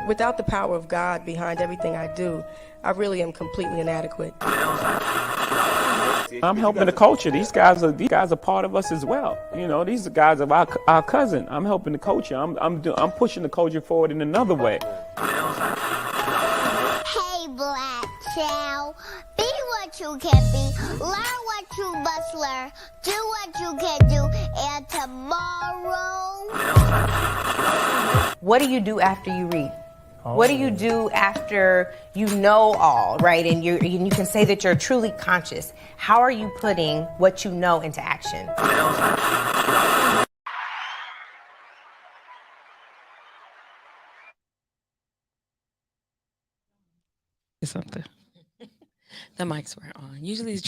Without the power of God behind everything I do, I really am completely inadequate. I'm helping the culture. These guys are part of us as well. You know, these guys are our cousin. I'm helping the culture. I'm pushing the culture forward in another way. Hey, black child, be what you can be, learn what you must learn, do what you can do, and tomorrow. What do you do after you read? What do you do after you know all, right? And you can say that you're truly conscious. How are you putting what you know into action? Something. The mics were on. Usually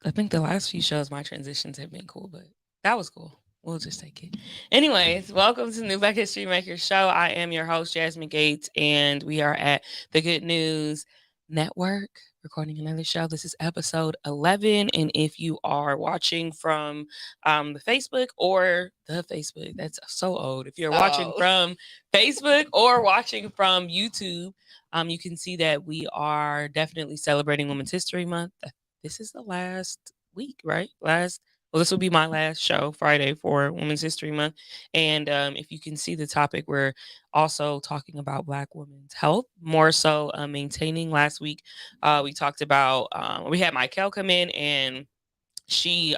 I think the last few shows my transitions have been cool, but that was cool. We'll just take it. Anyways, welcome to New Black History Makers Show. I am your host, Jasmine Gates, and we are at the Good News Network recording another show. This is episode 11, and if you are watching from the Facebook, that's so old. If you're watching from Facebook or watching from YouTube, you can see that we are definitely celebrating Women's History Month. This is the last week, right? This will be my last show, Friday, for Women's History Month. And if you can see the topic, we're also talking about Black women's health, more so maintaining. Last week, we talked about, we had Michael come in, and she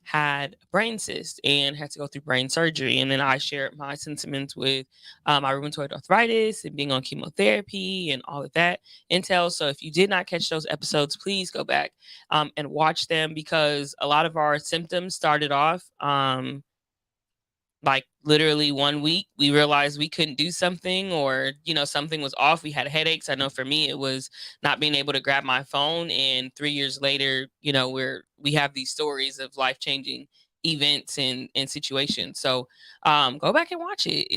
had a brain cyst and had to go through brain surgery. And then I shared my sentiments with my rheumatoid arthritis and being on chemotherapy and all of that intel. So if you did not catch those episodes, please go back and watch them, because a lot of our symptoms started off like literally 1 week. We realized we couldn't do something, or, something was off. We had headaches. I know for me, it was not being able to grab my phone. And 3 years later, we have these stories of life-changing events and situations. So go back and watch it.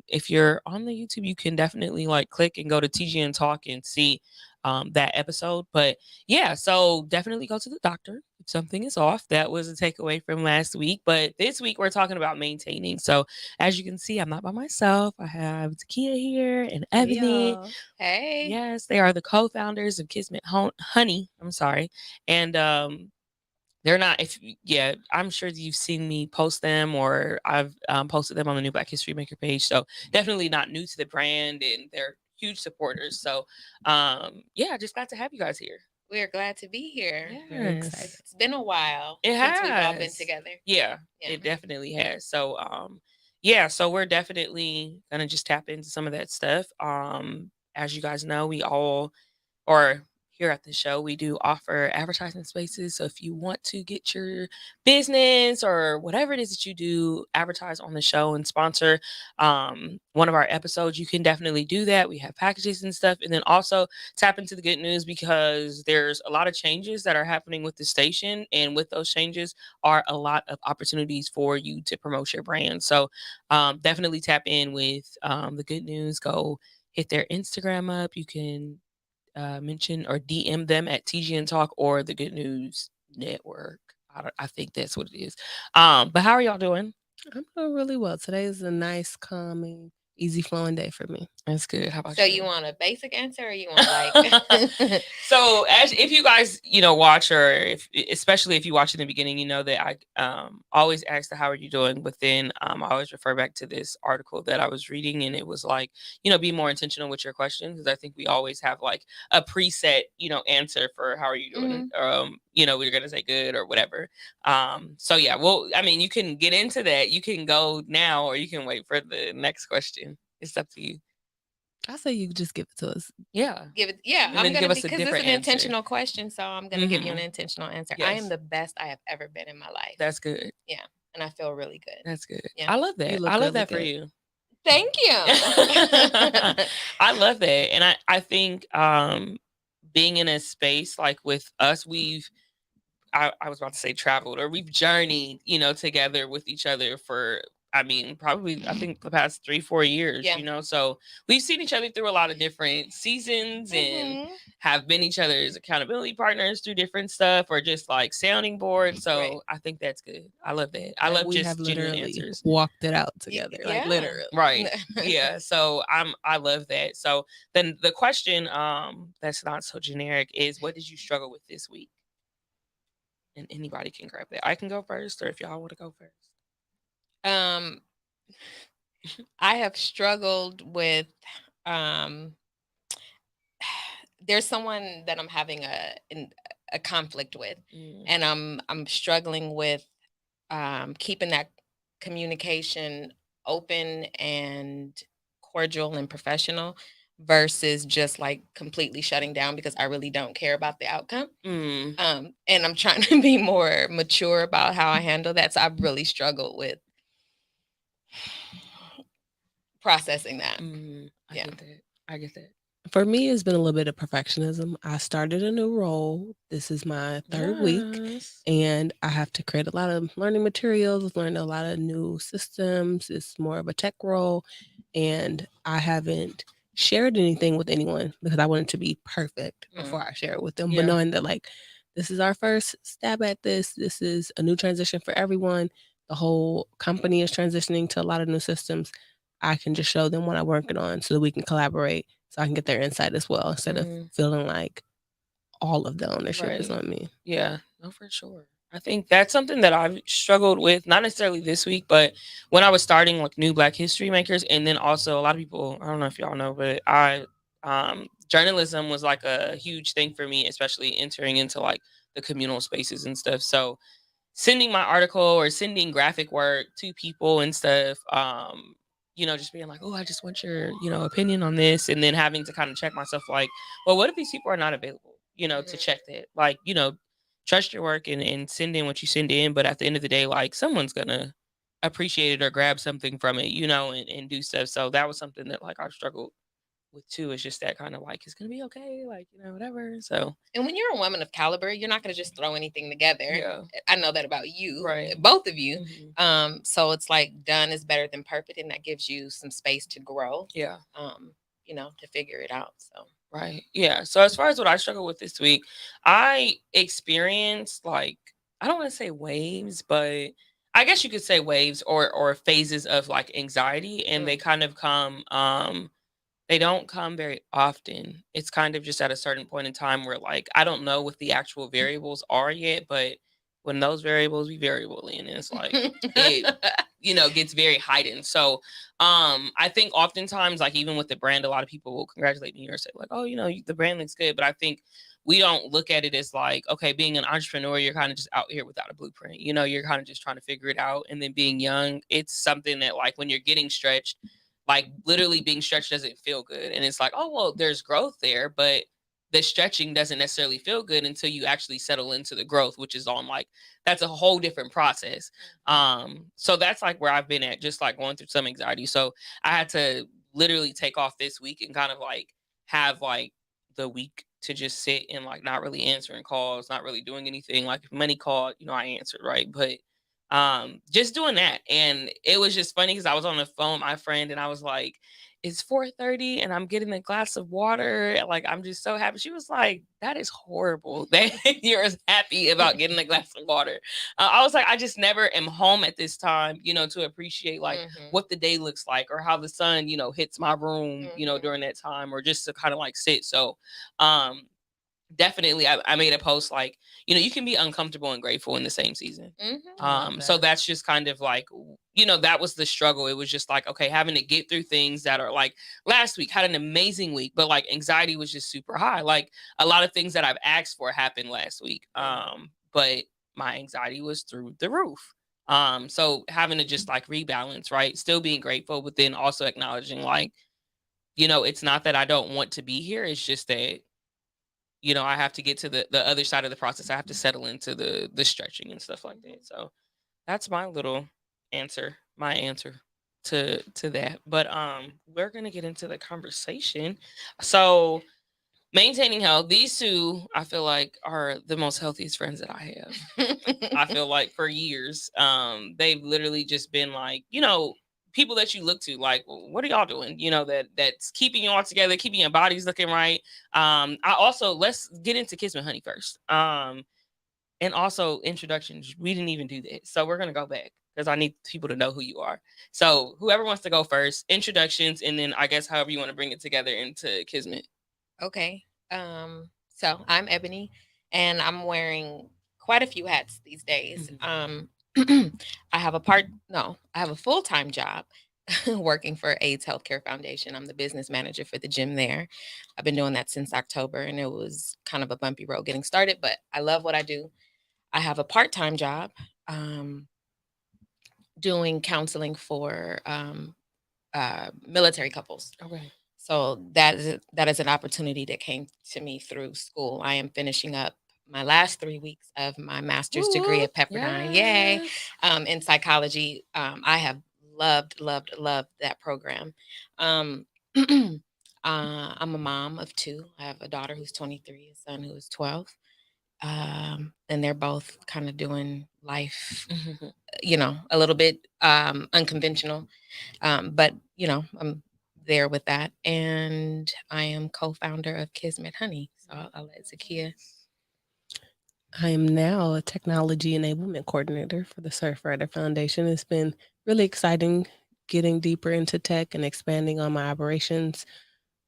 If you're on the YouTube, you can definitely click and go to TGN Talk and see that episode. But yeah, so definitely go to the doctor if something is off. That was a takeaway from last week. But this week we're talking about maintaining. So as you can see, I'm not by myself. I have Zakiyyah here and Ebony. Hey. Yes, they are the co-founders of Kismet Honey. I'm sorry. And they're not, I'm sure you've seen me post them, or I've posted them on the New Black History Maker page. So definitely not new to the brand, and they're huge supporters. So just glad to have you guys here. We're glad to be here. Yes. We're excited. It's been a while since we've all been together. Yeah, it definitely has. So so we're definitely gonna just tap into some of that stuff. As you guys know, we all, or here at the show, we do offer advertising spaces. So if you want to get your business or whatever it is that you do, advertise on the show and sponsor one of our episodes, you can definitely do that. We have packages and stuff. And then also tap into the good news, because there's a lot of changes that are happening with the station. And with those changes are a lot of opportunities for you to promote your brand. So definitely tap in with the good news. Go hit their Instagram up. You can mention or DM them at TGN Talk or the Good News Network. I think that's what it is. But how are y'all doing? I'm doing really well. Today is a nice, calming, easy flowing day for me. That's good. How about So you? you want a basic answer, or you want So if you guys watch, or especially if you watch in the beginning, you know that I always ask the how are you doing, but then I always refer back to this article that I was reading, and it was be more intentional with your questions, because I think we always have a preset answer for how are you doing. We're gonna say good or whatever. So yeah, well, I mean, you can get into that. You can go now, or you can wait for the next question. It's up to you. I say you just give it to us. Yeah. give it? Yeah, And I'm then gonna, give us a because it's different an answer. intentional question, so I'm gonna give you an intentional answer. I Yes. am the best I have ever been in my life. That's good. Yeah, and I feel really good. That's good. Yeah. I love that. I love that for you. Thank you. I love that. And I think being in a space like with us, I was about to say traveled, or we've journeyed, together with each other for I mean, probably, I think the past 3-4 years, Yeah. you know, so we've seen each other through a lot of different seasons and have been each other's accountability partners through different stuff or just like sounding board. So Right. I think that's good. I love that. I And love we just have genuine literally answers. walked it out together, like yeah. literally. Right. Yeah. So I love that. So then the question that's not so generic is, what did you struggle with this week? And anybody can grab that. I can go first, or if y'all want to go first. I have struggled with there's someone that I'm having a conflict with, and I'm struggling with keeping that communication open and cordial and professional versus just like completely shutting down because I really don't care about the outcome. And I'm trying to be more mature about how I handle that. So I've really struggled with processing that. I get that. I get that. For me, it's been a little bit of perfectionism. I started a new role. This is my third week, and I have to create a lot of learning materials, learn a lot of new systems. It's more of a tech role, and I haven't shared anything with anyone because I wanted to be perfect before I share it with them. But knowing that, like, this is our first stab at this, this is a new transition for everyone. The whole company is transitioning to a lot of new systems. I can just show them what I'm working on so that we can collaborate, so I can get their insight as well, instead of feeling like all of the ownership is on me. Yeah, no, for sure. I think that's something that I've struggled with, not necessarily this week, but when I was starting like new Black history makers, and then also a lot of people, I don't know if y'all know, but journalism was like a huge thing for me, especially entering into like the communal spaces and stuff. So sending my article or sending graphic work to people and stuff, you know, just being like, oh, I just want your, you know, opinion on this. And then having to kind of check myself like, well, what if these people are not available, you know, to check that? Like, you know, trust your work and send in what you send in. But at the end of the day, like someone's going to appreciate it or grab something from it, you know, and do stuff. So that was something that like I struggled with too. Is just that kind of like, it's going to be okay. Like, you know, whatever. So. And when you're a woman of caliber, you're not going to just throw anything together. Yeah. I know that about you, right? Both of you. So it's like done is better than perfect, and that gives you some space to grow. Yeah. You know, to figure it out. So. Right. Yeah. So as far as what I struggled with this week, I experienced like, I don't want to say waves, but I guess you could say waves or phases of like anxiety, and they kind of come they don't come very often. It's kind of just at a certain point in time where like I don't know what the actual variables are yet, but when those variables be variable in, it's like it, you know, gets very heightened. So I think oftentimes, like even with the brand, a lot of people will congratulate me or say like, oh, you know, the brand looks good. But I think we don't look at it as like, okay, being an entrepreneur, you're kind of just out here without a blueprint. You know, you're kind of just trying to figure it out. And then being young, it's something that like when you're getting stretched, like literally being stretched doesn't feel good. And it's like, oh, well, there's growth there, but the stretching doesn't necessarily feel good until you actually settle into the growth, which is on like, that's a whole different process. So that's like where I've been at, just like going through some anxiety. So I had to literally take off this week and kind of like have like the week to just sit and like not really answering calls, not really doing anything. Like if money called, you know, I answered, right? But just doing that. And it was just funny because I was on the phone with my friend and I was like, it's 4:30 and I'm getting a glass of water. Like, I'm just so happy. She was like, that is horrible that you're as happy about getting a glass of water. I was like, I just never am home at this time, you know, to appreciate like what the day looks like or how the sun, you know, hits my room, you know, during that time, or just to kind of like sit. So, definitely I made a post like, you know, you can be uncomfortable and grateful in the same season. So that's just kind of like, you know, that was the struggle. It was just like, okay, having to get through things that are like last week had an amazing week, but like anxiety was just super high. Like a lot of things that I've asked for happened last week. But my anxiety was through the roof. So having to just like rebalance, right? Still being grateful, but then also acknowledging like, you know, it's not that I don't want to be here. It's just that, you know, I have to get to the other side of the process. I have to settle into the stretching and stuff like that. So that's my little answer, to that. But we're gonna get into the conversation. So maintaining health. These two, I feel like, are the most healthiest friends that I have. I feel like for years, they've literally just been like, people that you look to, like, what are y'all doing? That's keeping you all together, keeping your bodies looking right. Let's get into Kismet Honey first. And also introductions. We didn't even do that, so we're gonna go back because I need people to know who you are. So whoever wants to go first, introductions, and then I guess however you want to bring it together into Kismet. Okay. So I'm Ebony, and I'm wearing quite a few hats these days. I have a full-time job working for AIDS Healthcare Foundation. I'm the business manager for the gym there. I've been doing that since October, and it was kind of a bumpy road getting started, but I love what I do. I have a part-time job doing counseling for military couples. Okay. So that is an opportunity that came to me through school. I am finishing up my last 3 weeks of my master's degree at Pepperdine. Yes. Yay! In psychology. I have loved that program. I'm a mom of 2. I have a daughter who's 23, a son who is 12. And they're both kind of doing life, a little bit unconventional. But I'm there with that, and I am co-founder of Kismet Honey. So I'll let Zakiyyah. I am now a technology enablement coordinator for the Surfrider Foundation. It's been really exciting getting deeper into tech and expanding on my operations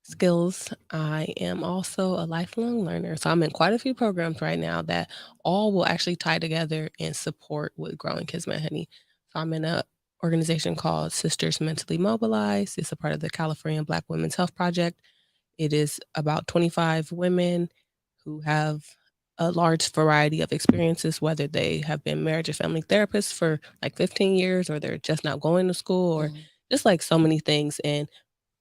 skills. I am also a lifelong learner. So I'm in quite a few programs right now that all will actually tie together and support with growing Kismet Honey. So I'm in a organization called Sisters Mentally Mobilized. It's a part of the California Black Women's Health Project. It is about 25 women who have a large variety of experiences, whether they have been marriage or family therapists for like 15 years, or they're just now going to school, or just like so many things. And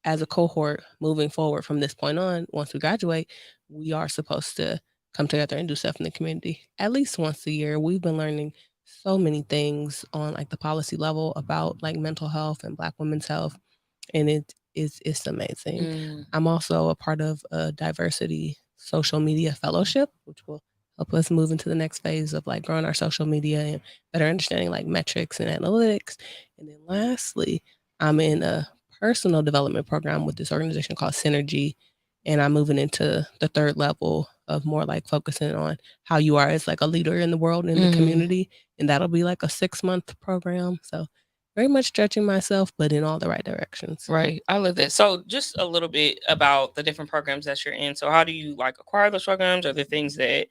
as a cohort moving forward from this point on, once we graduate, we are supposed to come together and do stuff in the community at least once a year. We've been learning so many things on like the policy level about like mental health and Black women's health, and it's amazing. I'm also a part of a diversity social media fellowship, which will help us move into the next phase of like growing our social media and better understanding like metrics and analytics. And then lastly, I'm in a personal development program with this organization called Synergy, and I'm moving into the third level of more like focusing on how you are as like a leader in the world and in the community, and that'll be like a 6-month program. So very much stretching myself, but in all the right directions. Right. I love that. So just a little bit about the different programs that you're in. So how do you like acquire those programs? Are there things that,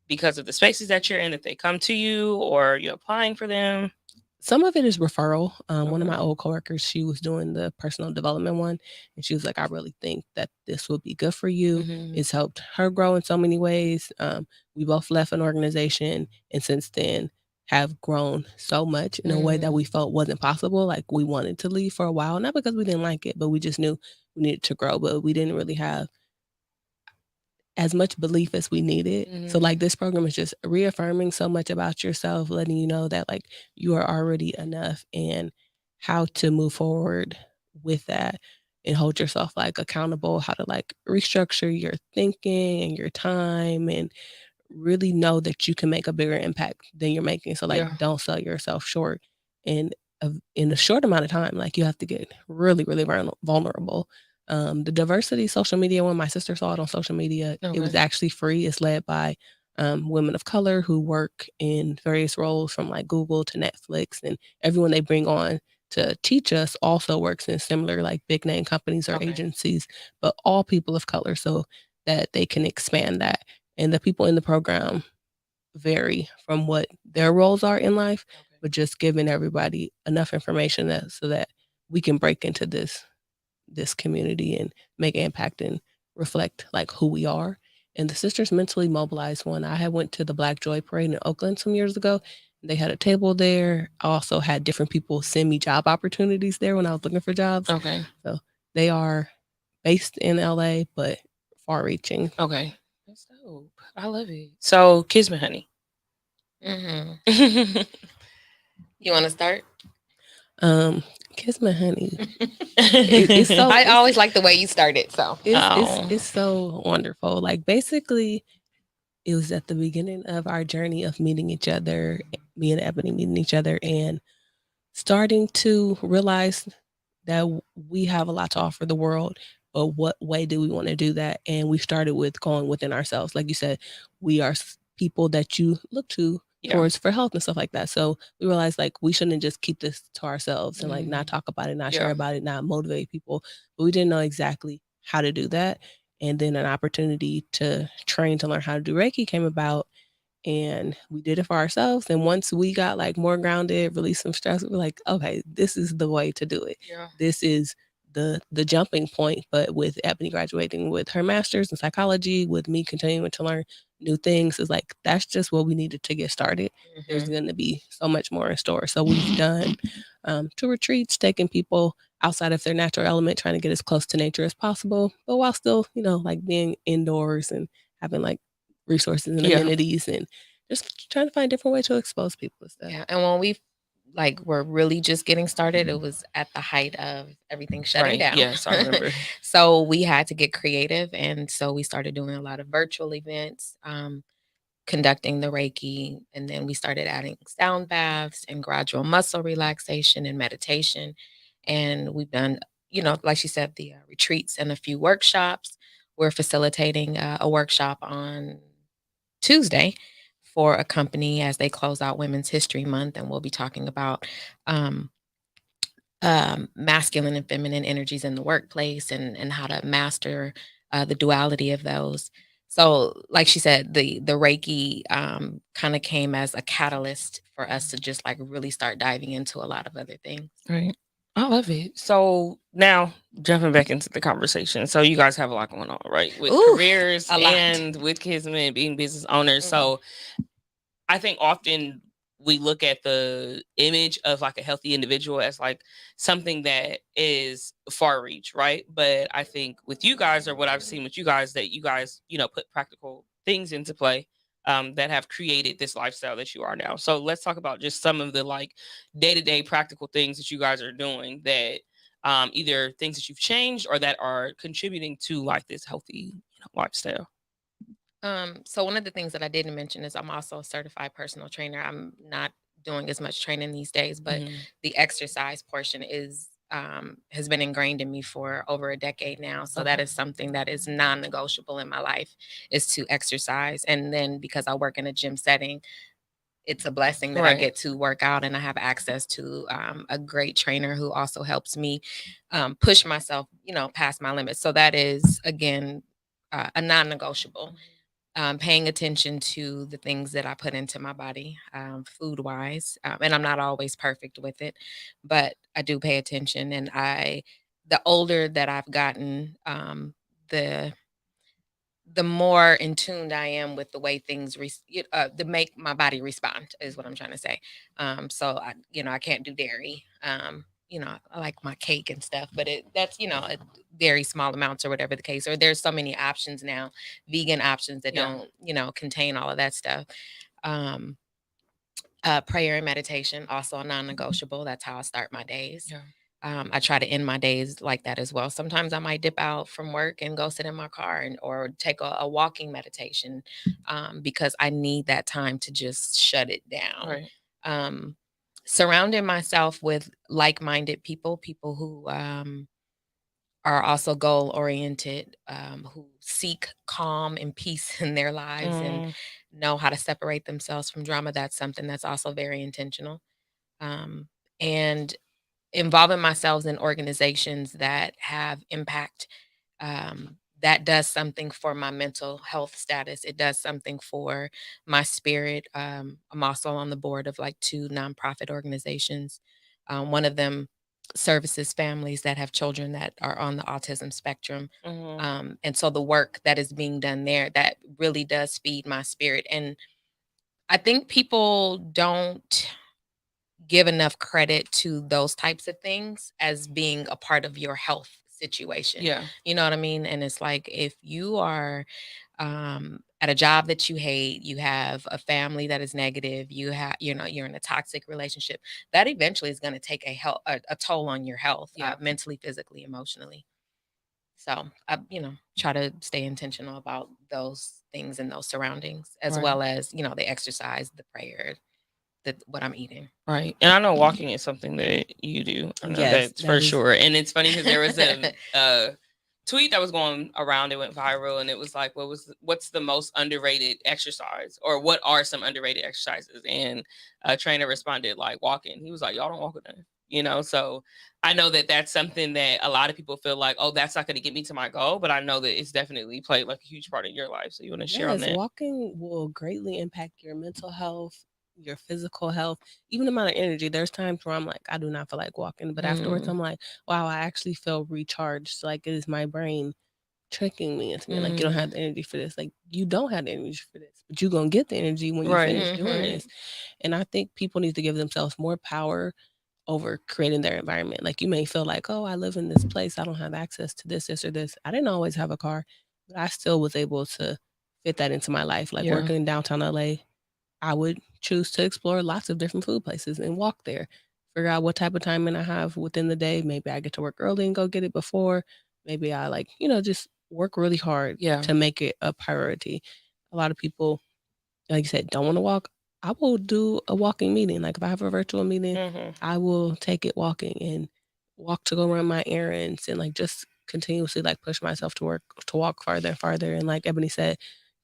because of the spaces that you're in, that they come to you, or you're applying for them? Some of it is referral. One of my old coworkers, she was doing the personal development one, and she was like, I really think that this will be good for you. It's helped her grow in so many ways. We both left an organization, and since then have grown so much in a way that we felt wasn't possible. Like we wanted to leave for a while, not because we didn't like it, but we just knew we needed to grow, but we didn't really have as much belief as we needed. So like this program is just reaffirming so much about yourself, letting you know that like you are already enough and how to move forward with that and hold yourself like accountable, how to like restructure your thinking and your time and really know that you can make a bigger impact than you're making. So like don't sell yourself short. And in a short amount of time, like you have to get really, really vulnerable. The diversity social media one, my sister saw it on social media. It was actually free. It's led by women of color who work in various roles from like Google to Netflix, and everyone they bring on to teach us also works in similar like big name companies or agencies, but all people of color, so that they can expand that. And the people in the program vary from what their roles are in life, but just giving everybody enough information that so that we can break into this community and make impact and reflect like who we are. And the Sisters Mentally Mobilized one, I had went to the Black Joy Parade in Oakland some years ago. They had a table there. I also had different people send me job opportunities there when I was looking for jobs. So they are based in LA, but far reaching. That's dope. I love it. So Kismet Honey. You want to start? Kismet, honey. It's so. I always like the way you started. So it's so wonderful. Like basically, it was at the beginning of our journey of meeting each other, me and Ebony meeting each other, and starting to realize that we have a lot to offer the world, but what way do we want to do that? And we started with going within ourselves. Like you said, we are people that you look to towards for health and stuff like that. So we realized like we shouldn't just keep this to ourselves and like not talk about it, not share about it, not motivate people. But we didn't know exactly how to do that. And then an opportunity to train to learn how to do Reiki came about, and we did it for ourselves. And once we got like more grounded, released some stress, we were like, okay, this is the way to do it. This is the jumping point. But with Ebony graduating with her master's in psychology, with me continuing to learn new things, is like that's just what we needed to get started. There's going to be so much more in store. So we've done 2 retreats, taking people outside of their natural element, trying to get as close to nature as possible, but while still, like being indoors and having like resources and amenities and just trying to find different ways to expose people and stuff. Yeah, and when we were really just getting started, it was at the height of everything shutting down. Yes, I remember. So we had to get creative, and so we started doing a lot of virtual events, conducting the Reiki, and then we started adding sound baths and gradual muscle relaxation and meditation. And we've done, like she said, the retreats and a few workshops. We're facilitating a workshop on Tuesday for a company as they close out Women's History Month, and we'll be talking about masculine and feminine energies in the workplace and how to master the duality of those. So, like she said, the Reiki kind of came as a catalyst for us to just like really start diving into a lot of other things. Right. I love it. So now jumping back into the conversation. So you guys have a lot going on, right? With careers and with Kismet, being business owners. So I think often we look at the image of like a healthy individual as like something that is far reach, right? But I think with you guys, or what I've seen with you guys, that you guys, put practical things into play that have created this lifestyle that you are now. So let's talk about just some of the like day-to-day practical things that you guys are doing that either things that you've changed or that are contributing to like this healthy lifestyle. So one of the things that I didn't mention is I'm also a certified personal trainer. I'm not doing as much training these days, but the exercise portion is has been ingrained in me for over a decade now. So that is something that is non-negotiable in my life, is to exercise. And then because I work in a gym setting, it's a blessing that I get to work out, and I have access to a great trainer who also helps me push myself, past my limits. So that is, again, a non-negotiable. Paying attention to the things that I put into my body, food wise. And I'm not always perfect with it, but I do pay attention. And the older that I've gotten, the more in tune I am with the way things to make my body respond, is what I'm trying to say. So I can't do dairy. I like my cake and stuff, but that's a very small amounts or whatever the case. Or there's so many options now, vegan options that don't contain all of that stuff. Prayer and meditation, also a non-negotiable. That's how I start my days. I try to end my days like that as well. Sometimes I might dip out from work and go sit in my car or take a walking meditation because I need that time to just shut it down. Surrounding myself with like-minded people who are also goal-oriented, who seek calm and peace in their lives and know how to separate themselves from drama. That's something that's also very intentional. And involving myself in organizations that have impact, that does something for my mental health status. It does something for my spirit. I'm also on the board of like 2 nonprofit organizations. One of them services families that have children that are on the autism spectrum. And so the work that is being done there, that really does feed my spirit. And I think people don't give enough credit to those types of things as being a part of your health situation. You know what I mean? And it's like, if you are at a job that you hate, you have a family that is negative, you're in a toxic relationship, that eventually is going to take a toll on your health, mentally, physically, emotionally. So I, try to stay intentional about those things and those surroundings, as well as, the exercise, the prayer, what I'm eating. Right. And I know walking is something that you do. I know Yes, that's that for is- sure. And it's funny because there was a tweet that was going around. It went viral, and it was like, what's the most underrated exercise, or what are some underrated exercises? And a trainer responded like walking. He was like, y'all don't walk enough. So I know that that's something that a lot of people feel like, oh, that's not going to get me to my goal. But I know that it's definitely played like a huge part of your life. So you want to share on that? Walking will greatly impact your mental health, your physical health, even the amount of energy. There's times where I'm like, I do not feel like walking, but afterwards I'm like, wow, I actually feel recharged. Like, it is my brain tricking me into being like, you don't have the energy for this. Like, you don't have the energy for this, but you're gonna get the energy when you finish doing this. And I think people need to give themselves more power over creating their environment. Like, you may feel like, oh, I live in this place, I don't have access to this or this. I didn't always have a car, but I still was able to fit that into my life. Like, working in downtown LA, I would choose to explore lots of different food places and walk there, figure out what type of timing I have within the day. Maybe I get to work early and go get it before. Maybe I just work really hard to make it a priority. A lot of people, like you said, don't want to walk. I will do a walking meeting. Like, if I have a virtual meeting, I will take it walking and walk to go run my errands and just continuously push myself to walk farther and farther. And like Ebony said,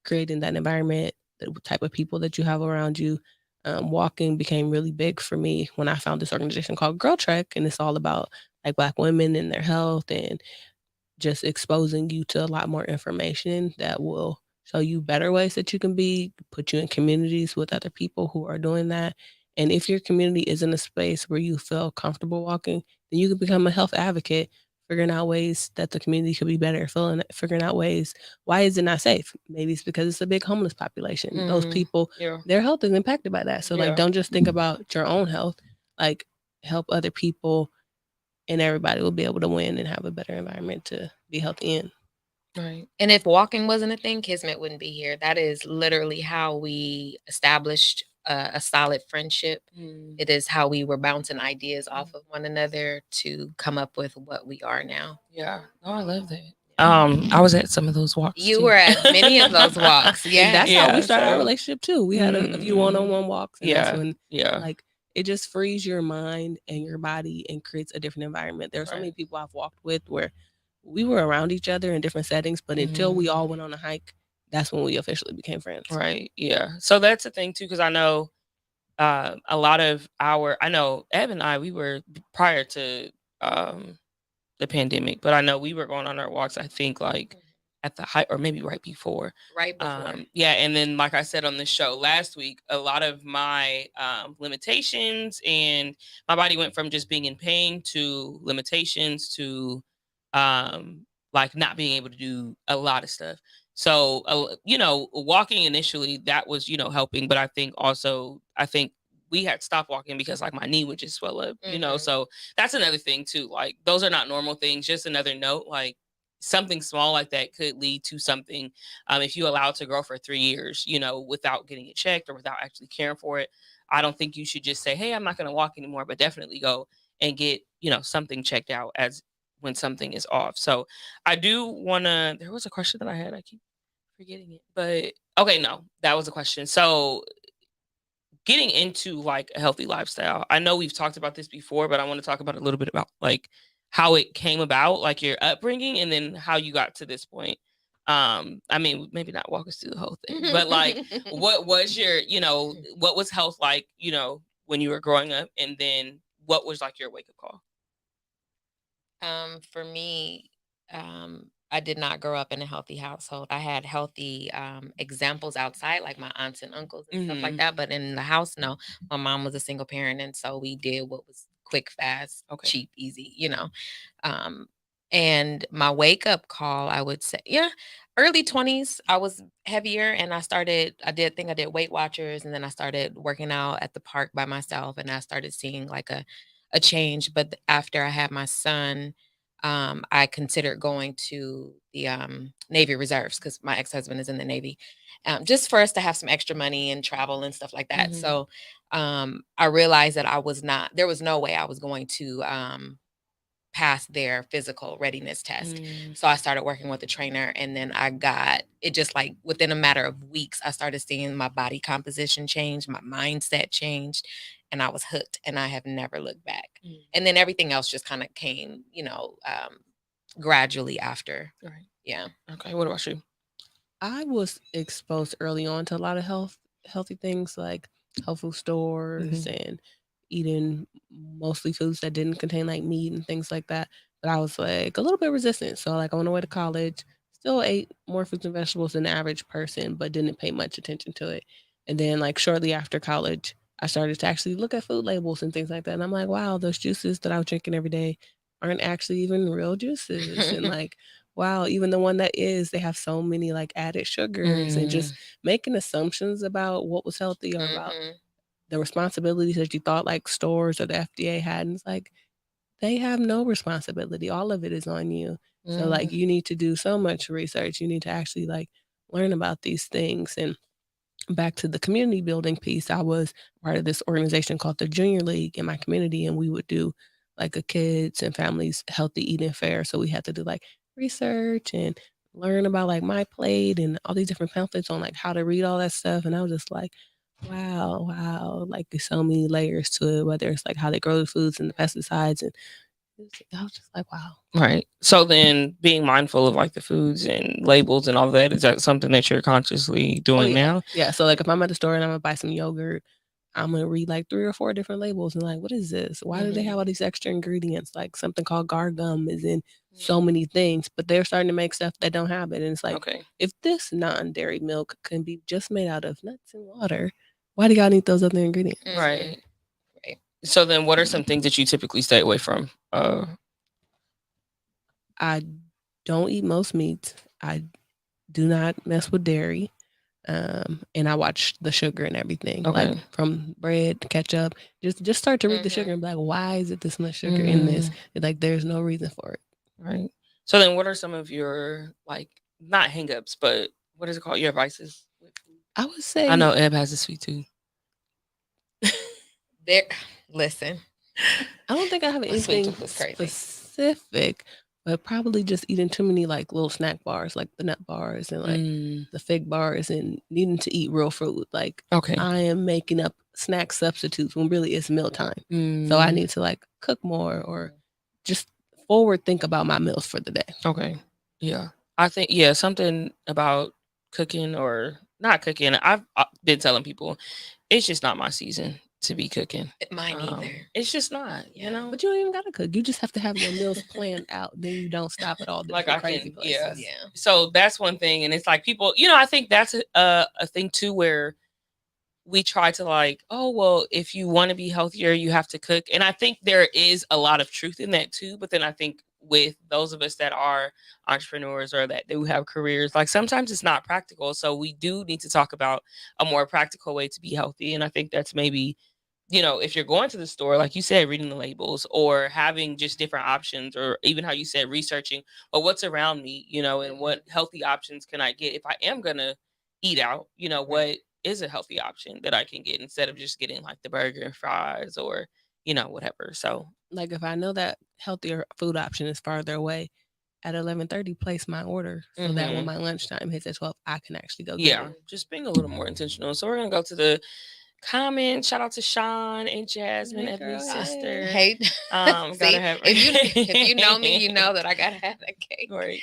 creating that environment, the type of people that you have around you. Walking became really big for me when I found this organization called Girl Trek, and it's all about Black women and their health and just exposing you to a lot more information that will show you better ways that you can put you in communities with other people who are doing that. And if your community is in a space where you feel comfortable walking, then you can become a health advocate, figuring out ways that the community could be better, figuring out ways, why is it not safe? Maybe it's because it's a big homeless population. Those people, their health is impacted by that. So don't just think about your own health, help other people, and everybody will be able to win and have a better environment to be healthy in. Right. And if walking wasn't a thing, Kismet wouldn't be here. That is literally how we established a solid friendship. It is how we were bouncing ideas off of one another to come up with what we are now. Yeah. Oh, I love that. I was at some of those walks. You were at many of those walks. Yeah. And that's how we started our relationship too. We had a few one-on-one walks. And that's when it just frees your mind and your body and creates a different environment. There are so many people I've walked with where we were around each other in different settings, but until we all went on a hike, that's when we officially became friends. Right. Yeah. So that's the thing too, because I know a lot of I know Eb and I, we were prior to the pandemic, but I know we were going on our walks, I think at the height or maybe right before. Right before. Yeah. And then, like I said on the show last week, a lot of my limitations and my body went from just being in pain to limitations to not being able to do a lot of stuff. So, walking initially, that was, helping. But I think we had stopped walking because my knee would just swell up, so that's another thing too. Those are not normal things. Just another note, something small like that could lead to something if you allow it to grow for 3 years, without getting it checked or without actually caring for it. I don't think you should just say, hey, I'm not going to walk anymore, but definitely go and get, something checked out as when something is off. So I do want to, there was a question that I had. I keep forgetting it, but okay, no, that was a question. So getting into a healthy lifestyle. I know we've talked about this before, but I want to talk about a little bit about how it came about, your upbringing, and then how you got to this point. I mean, maybe not walk us through the whole thing, but what was your, what was health like, when you were growing up, and then what was your wake up call? For me, I did not grow up in a healthy household. I had healthy examples outside, like my aunts and uncles and stuff like that. But in the house, no. My mom was a single parent, and so we did what was quick, fast, cheap, easy, And my wake up call, I would say, early 20s, I was heavier, and I did Weight Watchers, and then I started working out at the park by myself, and I started seeing a change. But after I had my son, I considered going to the Navy Reserves because my ex-husband is in the Navy, just for us to have some extra money and travel and stuff like that. So I realized that there was no way I was going to pass their physical readiness test. So I started working with a trainer, and then I got it just like within a matter of weeks, I started seeing my body composition change, my mindset changed, and I was hooked, and I have never looked back. And then everything else just kind of came, gradually after. Right. Yeah. Okay. What about you? I was exposed early on to a lot of healthy things like health food stores and eating mostly foods that didn't contain like meat and things like that. But I was like a little bit resistant. So like on the way to college, still ate more fruits and vegetables than the average person, but didn't pay much attention to it. And then like shortly after college, I started to actually look at food labels and things like that. And I'm like, wow, those juices that I was drinking every day aren't actually even real juices. And like, wow, even the one that is, they have so many like added sugars and just making assumptions about what was healthy or about the responsibilities that you thought like stores or the FDA had. And it's like, they have no responsibility. All of it is on you. So like you need to do so much research. You need to actually like learn about these things. And back to the community building piece, I was part of this organization called the Junior League in my community, and we would do like a kids and families healthy eating fair. So we had to do like research and learn about like my plate and all these different pamphlets on like how to read all that stuff. And I was just like, wow, like there's so many layers to it, whether it's like how they grow the foods and the pesticides. And I was just like, wow. Right. So then being mindful of like the foods and labels and all that, is that something that you're consciously doing now? Yeah. So like if I'm at the store and I'm gonna buy some yogurt, I'm gonna read like 3 or 4 different labels and like, what is this? Why do they have all these extra ingredients? Like something called gar gum is in so many things, but they're starting to make stuff that don't have it. And it's like, if this non-dairy milk can be just made out of nuts and water, why do y'all need those other ingredients? Right. So then what are some things that you typically stay away from? I don't eat most meats. I do not mess with dairy. And I watch the sugar and everything, like from bread, ketchup. Just start to read the sugar and be like, why is it this much sugar in this? Like, there's no reason for it. Right. So then, what are some of your like not hangups, but what is it called? Your vices? I would say I know Eb has a sweet tooth. Listen. I don't think I have anything specific, but probably just eating too many like little snack bars, like the nut bars and like the fig bars, and needing to eat real food. Like I am making up snack substitutes when really it's mealtime. So I need to like cook more or just forward think about my meals for the day. Okay. Yeah. I think something about cooking or not cooking. I've been telling people it's just not my season to be cooking. Mine either. It's just not, you know. But you don't even gotta cook. You just have to have your meals planned out. Then you don't stop at all like crazy places. Yeah. So that's one thing, and it's like people, I think that's a thing too, where we try to like, oh well, if you want to be healthier, you have to cook, and I think there is a lot of truth in that too. But then I think with those of us that are entrepreneurs or that do have careers, like sometimes it's not practical. So we do need to talk about a more practical way to be healthy, and I think that's maybe, if you're going to the store, like you said, reading the labels or having just different options, or even how you said researching, well, what's around me, and what healthy options can I get if I am going to eat out, what is a healthy option that I can get instead of just getting like the burger and fries or, whatever. So like if I know that healthier food option is farther away, at 11:30, place my order so that when my lunchtime hits at 12, I can actually go get it. Just being a little more intentional. So we're going to go to the comment. Shout out to Sean and Jasmine, Ebony's sister. Hey, gotta have if you know me, you know that I gotta have that cake. Right.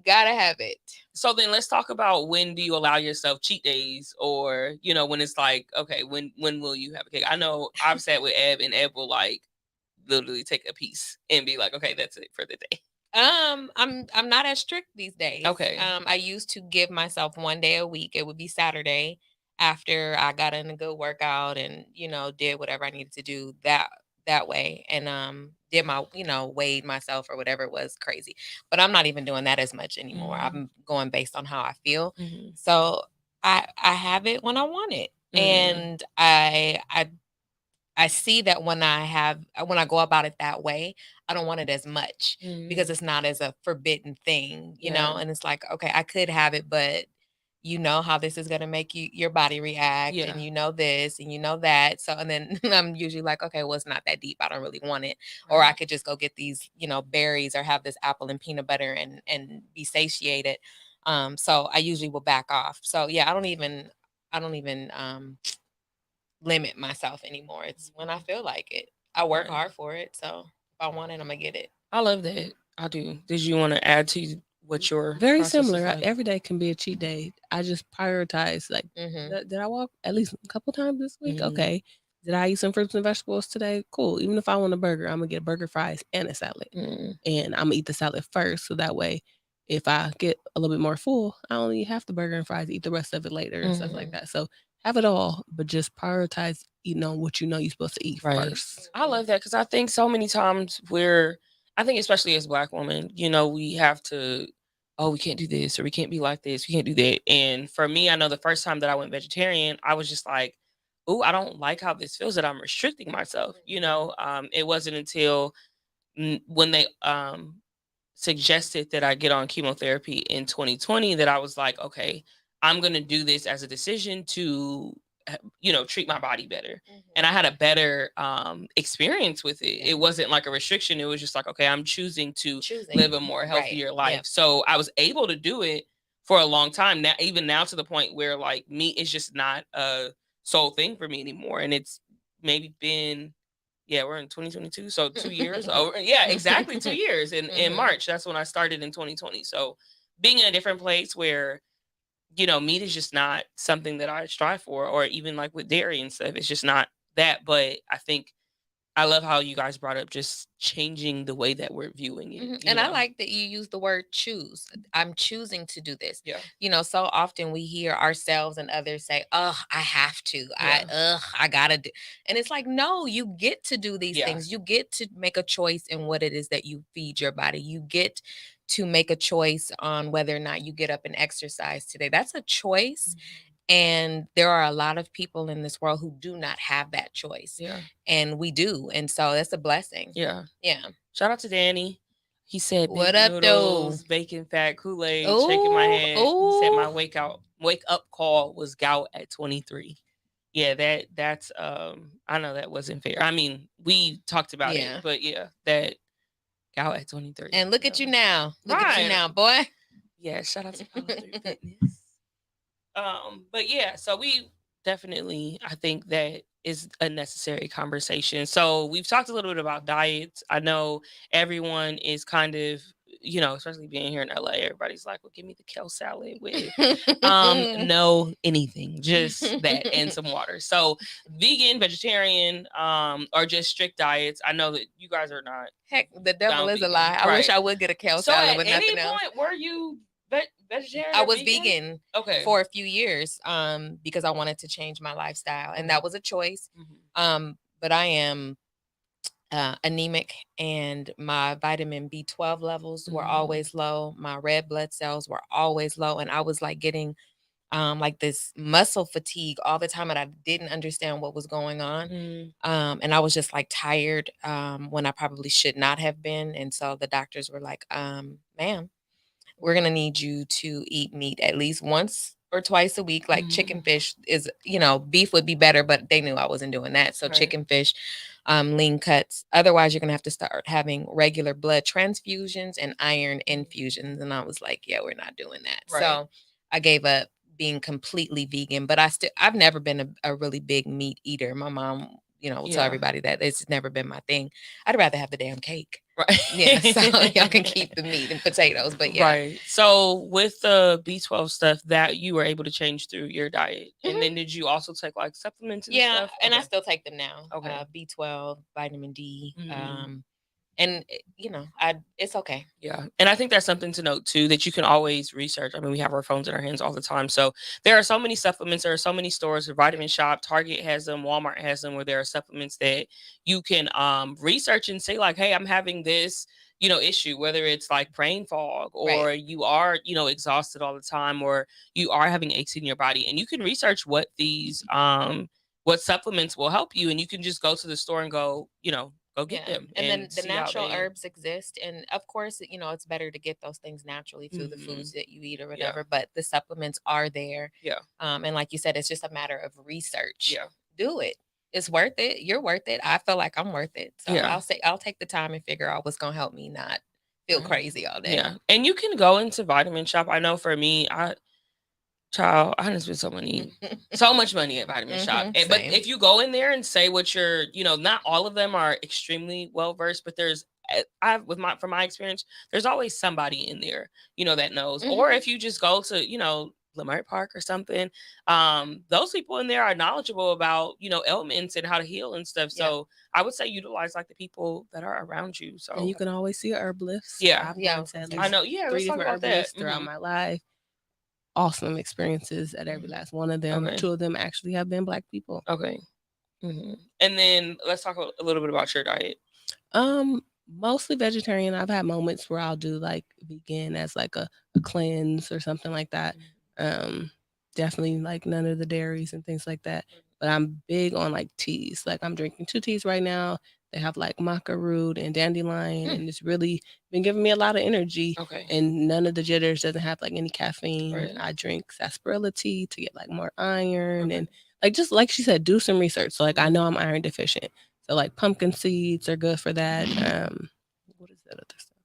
Gotta have it. So then let's talk about, when do you allow yourself cheat days, or when it's like, okay, when will you have a cake? I know I've sat with Eb, and Eb will like literally take a piece and be like, okay, that's it for the day. I'm not as strict these days. Okay. I used to give myself one day a week. It would be Saturday, after I got in a good workout and, did whatever I needed to do that way. And did my, weighed myself or whatever it was, crazy. But I'm not even doing that as much anymore. I'm going based on how I feel. So I have it when I want it. And I I see that when I go about it that way, I don't want it as much because it's not as a forbidden thing, you know? And it's like, okay, I could have it, but you know how this is going to make your body react, and you know this and you know that. So, and then I'm usually like, okay, well, it's not that deep. I don't really want it. Or I could just go get these, you know, berries or have this apple and peanut butter and be satiated. So I usually will back off. So yeah, I don't even limit myself anymore. It's when I feel like it. I work hard for it. So if I want it, I'm gonna get it. I love that. I do. Did you want to add to what your Very process is similar. like? Every day can be a cheat day. I just prioritize, like, did I walk at least a couple times this week? Okay. Did I eat some fruits and vegetables today? Cool. Even if I want a burger, I'm gonna get a burger, fries, and a salad. And I'm gonna eat the salad first, so that way, if I get a little bit more full, I only eat half the burger and fries, eat the rest of it later and stuff like that. So have it all, but just prioritize eating on what you know you're supposed to eat first. I love that, because I think so many times I think especially as Black women, you know, we have to, oh, we can't do this, or we can't be like this, we can't do that. And for me, I know the first time that I went vegetarian, I was just like, oh, I don't like how this feels that I'm restricting myself. You know, it wasn't until when they suggested that I get on chemotherapy in 2020 that I was like, okay, I'm going to do this as a decision to, you know, treat my body better. And I had a better experience with it. It wasn't like a restriction. It was just like, okay, I'm choosing to live a more healthier life. So I was able to do it for a long time now, even now, to the point where like meat is just not a sole thing for me anymore. And it's maybe been, we're in 2022, so 2 years over. Yeah, exactly 2 years. In March, that's when I started in 2020. So being in a different place where, you know, meat is just not something that I strive for, or even like with dairy and stuff, it's just not that. But I think I love how you guys brought up just changing the way that we're viewing it. And I like that you use the word choose. I'm choosing to do this. Yeah. You know, so often we hear ourselves and others say, oh, I have to. I gotta do. And it's like, no, you get to do these things. You get to make a choice in what it is that you feed your body. You get to make a choice on whether or not you get up and exercise today. That's a choice. And there are a lot of people in this world who do not have that choice. And we do. And so that's a blessing. Yeah. Shout out to Danny. He said, what up, noodles, bacon fat, Kool-Aid, shaking my head. He said my wake up call was gout at 23. Yeah, that's I know that wasn't fair. I mean, we talked about it, but that gout at 23. And look at you now. Look at you now, boy. Yeah, shout out to Power Fitness. But yeah, so we definitely, I think that is a necessary conversation. So we've talked a little bit about diets. I know everyone is kind of, you know, especially being here in LA, everybody's like, well, give me the kale salad with no anything, just that and some water. So vegan, vegetarian, or just strict diets. I know that you guys are not. Heck, the devil is a lie. I wish I would get a kale salad with nothing else. At any point, were you vegetarian? I was vegan for a few years because I wanted to change my lifestyle, and that was a choice. But I am anemic, and my vitamin B12 levels were always low. My red blood cells were always low, and I was like getting like this muscle fatigue all the time, and I didn't understand what was going on. And I was just like tired when I probably should not have been. And so the doctors were like, ma'am, we're going to need you to eat meat at least once or twice a week. Like chicken, fish is, you know, beef would be better, but they knew I wasn't doing that. So chicken, fish, lean cuts. Otherwise, you're going to have to start having regular blood transfusions and iron infusions. And I was like, yeah, we're not doing that. So I gave up being completely vegan, but I've never been a really big meat eater. My mom, you know, will tell everybody that it's never been my thing. I'd rather have the damn cake. Yeah, so y'all can keep the meat and potatoes, but So with the B12 stuff, that you were able to change through your diet, and then did you also take like supplements and stuff? And I still take them now. B12, vitamin D, and you know, it's okay. Yeah. And I think that's something to note too, that you can always research. I mean, we have our phones in our hands all the time. So there are so many supplements, there are so many stores, the Vitamin Shop, Target has them, Walmart has them, where there are supplements that you can research and say like, hey, I'm having this, you know, issue, whether it's like brain fog, or you are, you know, exhausted all the time, or you are having aches in your body, and you can research what these what supplements will help you, and you can just go to the store and go get them. And then the see how natural they- herbs exist. And of course, it's better to get those things naturally through the foods that you eat or Yeah. whatever. But the supplements are there. Yeah. And like you said, it's just a matter of research. Yeah. Do it. It's worth it. You're worth it. I feel like I'm worth it. So Yeah. I'll take the time and figure out what's gonna help me not feel crazy all day. Yeah. And you can go into Vitamin Shop. I know for me, I done spent so much money at Vitamin Shop. But Same. if you go in there and say what you're, not all of them are extremely well versed, but there's from my experience, there's always somebody in there, that knows. Or if you just go to, Lamert Park or something, those people in there are knowledgeable about, ailments and how to heal and stuff. So I would say utilize like the people that are around you. So And you can always see a herbalist. Yeah. I've gone to at least I know. Yeah. 3 Let's talk different about that. herbalists throughout my life. Awesome experiences at every last one of them. Okay. 2 of them actually have been Black people. Okay. And then let's talk a little bit about your diet. Mostly vegetarian. I've had moments where I'll do like vegan as like a cleanse or something like that. Definitely like none of the dairies and things like that. But I'm big on like teas. Like I'm drinking 2 teas right now. They have like maca root and dandelion, and it's really been giving me a lot of energy. Okay. And none of the jitters, doesn't have like any caffeine. Right. I drink sarsaparilla tea to get like more iron, and like just like she said, do some research. So like I know I'm iron deficient. So like pumpkin seeds are good for that. What is that other stuff?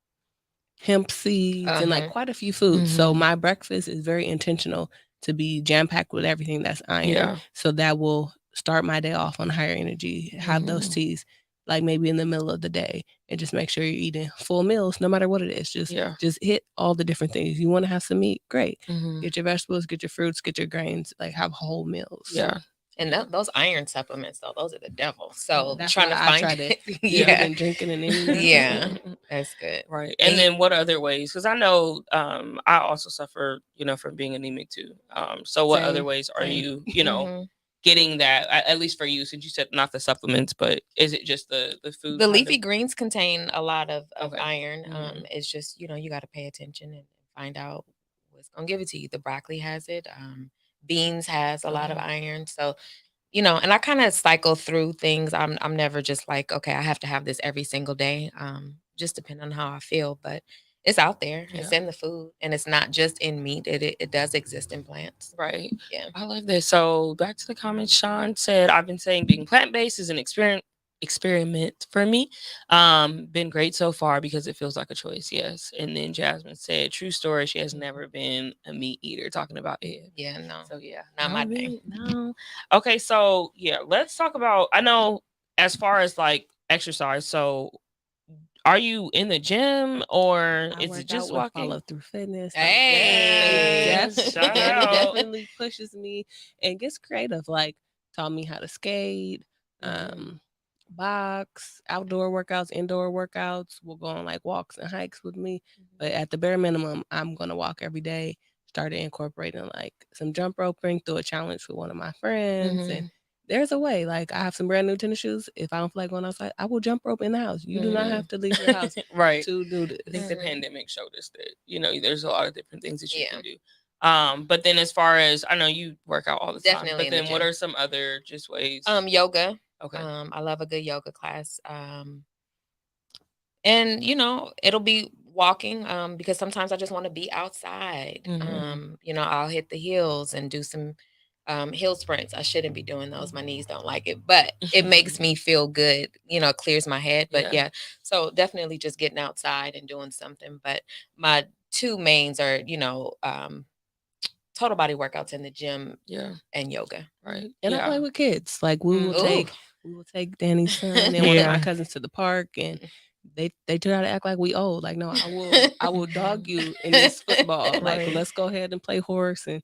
Hemp seeds and like quite a few foods. So my breakfast is very intentional to be jam-packed with everything that's iron. Yeah. So that will start my day off on higher energy. Have those teas like maybe in the middle of the day, and just make sure you're eating full meals no matter what it is. Just hit all the different things. You want to have some meat, great. Get your vegetables, get your fruits, get your grains, like have whole meals. Yeah. And those iron supplements, though, those are the devil. So That's trying to why I find tried it. yeah, And drinking and eating. yeah, that's good. Right. And then what other ways? Because I know I also suffer, from being anemic too. So what other ways are you, getting that, at least for you, since you said not the supplements, but is it just the food? The leafy greens contain a lot of Okay. iron. It's just, you got to pay attention and find out what's going to give it to you. The broccoli has it. Beans has a lot of iron. So, and I kind of cycle through things. I'm never just like, okay, I have to have this every single day. Just depending on how I feel, but it's out there. Yeah. It's in the food, and it's not just in meat. It does exist in plants. Right. Yeah. I love this. So back to the comments, Sean said, I've been saying being plant-based is an experiment for me. Been great so far because it feels like a choice. Yes. And then Jasmine said, true story, she has never been a meat eater, talking about it. Yeah, no. So yeah, Not my thing. No. Okay, so yeah, let's talk about, I know as far as like exercise, so are you in the gym or I is work it just out with walking? Follow Through Fitness. Hey. Yes, shout It out. definitely pushes me and gets creative. Like taught me how to skate, box, outdoor workouts, indoor workouts. We'll go on like walks and hikes with me. But at the bare minimum, I'm gonna walk every day. Started incorporating like some jump roping through a challenge with one of my friends. And there's a way. Like I have some brand new tennis shoes. If I don't feel like going outside, I will jump rope in the house. You do not have to leave your house Right. to do this. I think the pandemic showed us that, there's a lot of different things that you Yeah. can do. But then as far as, I know you work out all the time, Definitely but in the then what gym. are some other just ways? Yoga. Okay. I love a good yoga class. And it'll be walking because sometimes I just want to be outside. I'll hit the hills and do some hill sprints. I shouldn't be doing those. My knees don't like it, but it makes me feel good. Clears my head. But yeah, so definitely just getting outside and doing something. But my 2 mains are, total body workouts in the gym and yoga. Right. And I play with kids. Like we will take Danny's son and one of my cousins to the park, and they try to act like we old. Like, no, I will dog you in this football. Like, let's go ahead and play horse, and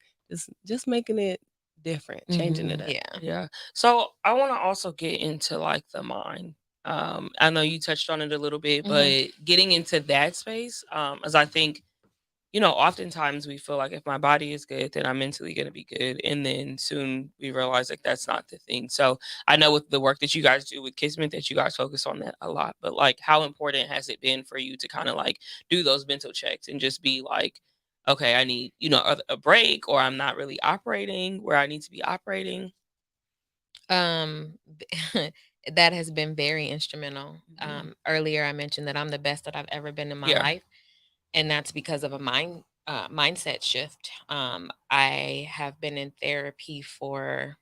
just making it different, changing it up. Yeah. So I want to also get into like the mind. I know you touched on it a little bit, but getting into that space, as I think, oftentimes we feel like if my body is good, then I'm mentally going to be good. And then soon we realize like that's not the thing. So I know with the work that you guys do with Kismet that you guys focus on that a lot, but like how important has it been for you to kind of like do those mental checks and just be like, okay, I need, a break, or I'm not really operating where I need to be operating? That has been very instrumental. Earlier I mentioned that I'm the best that I've ever been in my life, and that's because of a mindset shift. I have been in therapy for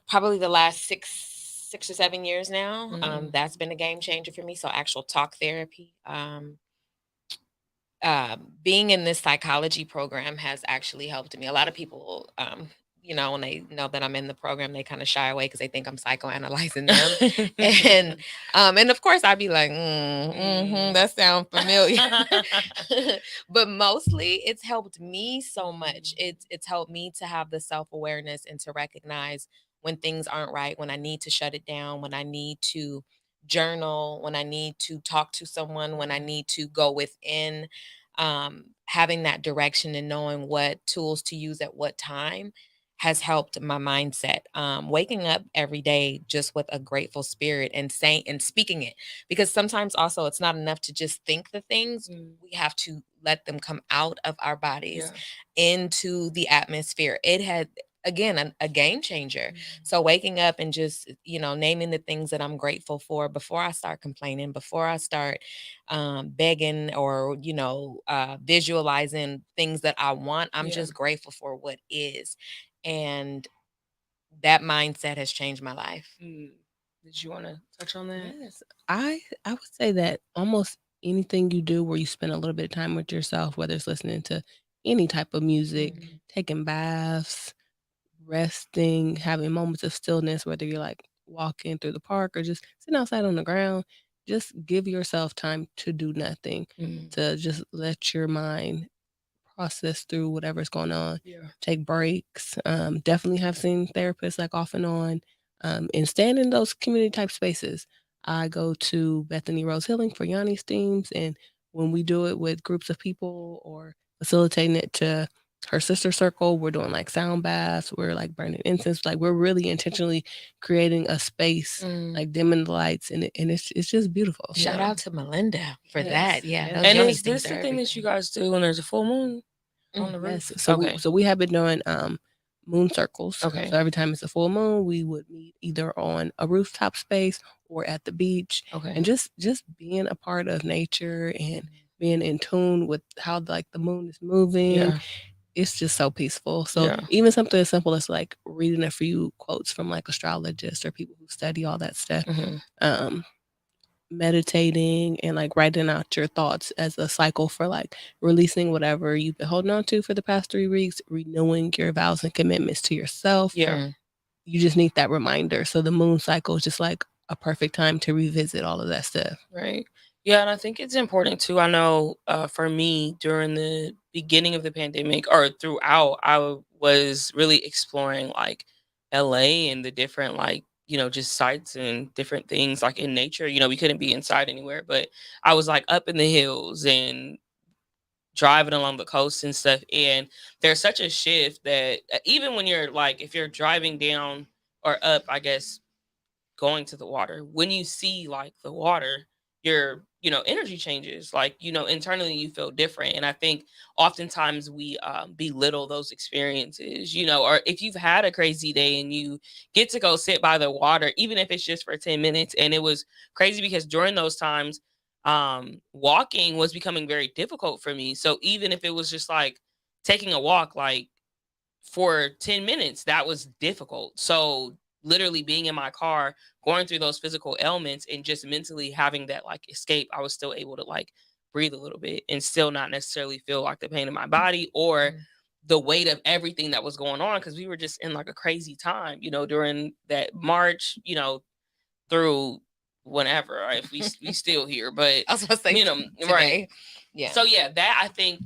probably the last 6 or 7 years now. That's been a game changer for me. So actual talk therapy. Being in this psychology program has actually helped me. A lot of people, when they know that I'm in the program, they kind of shy away because they think I'm psychoanalyzing them. And of course I'd be like, that sounds familiar. But mostly it's helped me so much. It's helped me to have the self-awareness and to recognize when things aren't right, when I need to shut it down, when I need to journal, when I need to talk to someone, when I need to go within. Having that direction and knowing what tools to use at what time has helped my mindset. Waking up every day just with a grateful spirit and saying and speaking it, because sometimes also it's not enough to just think the things. We have to let them come out of our bodies into the atmosphere. It had, again, a game changer. So waking up and just, naming the things that I'm grateful for before I start complaining, before I start begging or, visualizing things that I want. I'm just grateful for what is. And that mindset has changed my life. Did you want to touch on that? Yes. I would say that almost anything you do where you spend a little bit of time with yourself, whether it's listening to any type of music, taking baths, resting, having moments of stillness, whether you're like walking through the park or just sitting outside on the ground, just give yourself time to do nothing, to just let your mind process through whatever's going on. Take breaks. Definitely have seen therapists like off and on, and stand in those community type spaces. I go to Bethany Rose Healing for Yanni Steams, and when we do it with groups of people or facilitating it to her sister circle, we're doing like sound baths, we're like burning incense, like we're really intentionally creating a space, like dimming the lights, and it's just beautiful. Shout out to Melinda for that. Yeah. And is this the thing that you guys do when there's a full moon on the roof? So we have been doing moon circles. Okay. So every time it's a full moon, we would meet either on a rooftop space or at the beach. Okay. And just being a part of nature and being in tune with how like the moon is moving. It's just so peaceful. So even something as simple as like reading a few quotes from like astrologists or people who study all that stuff, meditating and like writing out your thoughts as a cycle for like releasing whatever you've been holding on to for the past 3 weeks, renewing your vows and commitments to yourself. You just need that reminder. So the moon cycle is just like a perfect time to revisit all of that stuff. Right. Yeah, and I think it's important too. I know for me during the beginning of the pandemic or throughout, I was really exploring like LA and the different like, just sites and different things like in nature. We couldn't be inside anywhere, but I was like up in the hills and driving along the coast and stuff. And there's such a shift that even when you're like, if you're driving down or up, I guess, going to the water, when you see like the water, your energy changes, like internally you feel different. And I think oftentimes we belittle those experiences, or if you've had a crazy day and you get to go sit by the water, even if it's just for 10 minutes. And it was crazy because during those times walking was becoming very difficult for me. So even if it was just like taking a walk like for 10 minutes, that was difficult. So literally being in my car, going through those physical ailments and just mentally having that like escape, I was still able to like breathe a little bit and still not necessarily feel like the pain in my body or the weight of everything that was going on. Cause we were just in like a crazy time, during that March, through whenever, right? we still here, but I was gonna say, today. Right. Yeah. So yeah, that I think,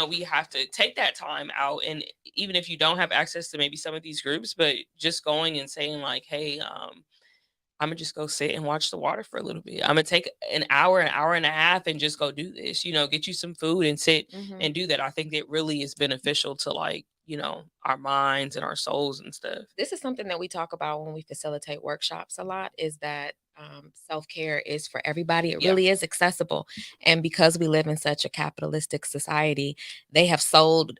we have to take that time out. And even if you don't have access to maybe some of these groups, but just going and saying like, hey, I'm gonna just go sit and watch the water for a little bit. I'm gonna take an hour and a half and just go do this, get you some food and sit and do that. I think it really is beneficial to like, our minds and our souls and stuff. This is something that we talk about when we facilitate workshops a lot, is that self-care is for everybody. It really is accessible. And because we live in such a capitalistic society, they have sold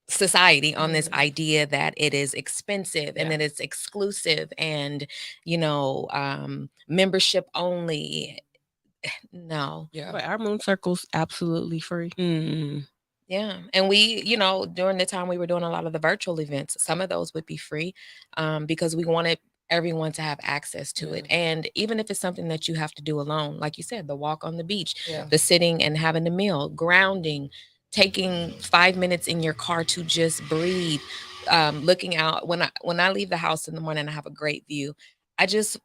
society on this idea that it is expensive and Yeah. that it's exclusive and, you know, membership only. No. Yeah. But our moon circle's absolutely free. Mm. Yeah. And we, you know, during the time we were doing a lot of the virtual events, some of those would be free because we wanted everyone to have access to it. And even if it's something that you have to do alone, like you said, the walk on the beach, the sitting and having a meal, grounding, taking 5 minutes in your car to just breathe, looking out. When I leave the house in the morning, I have a great view. I just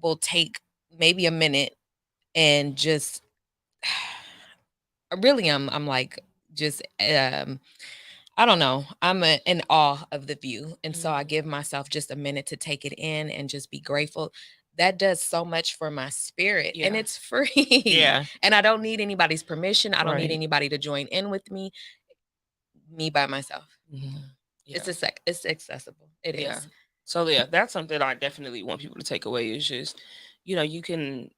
will take maybe a minute and just really I'm like just I don't know. I'm in awe of the view. And so I give myself just a minute to take it in and just be grateful. That does so much for my spirit and it's free. Yeah. And I don't need anybody's permission. I don't need Right. anybody to join in with me by myself. Yeah. It's accessible. It is. Yeah. So yeah, that's something I definitely want people to take away is just, you know, you can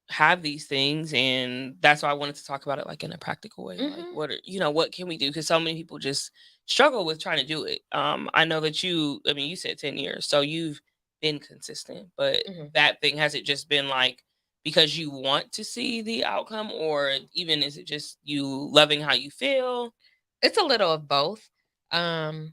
have these things, and that's why I wanted to talk about it like in a practical way. Like what can we do? Because so many people just struggle with trying to do it. I know that you said 10 years, so you've been consistent, but that thing, has it just been like because you want to see the outcome, or even is it just you loving how you feel? It's a little of both. Last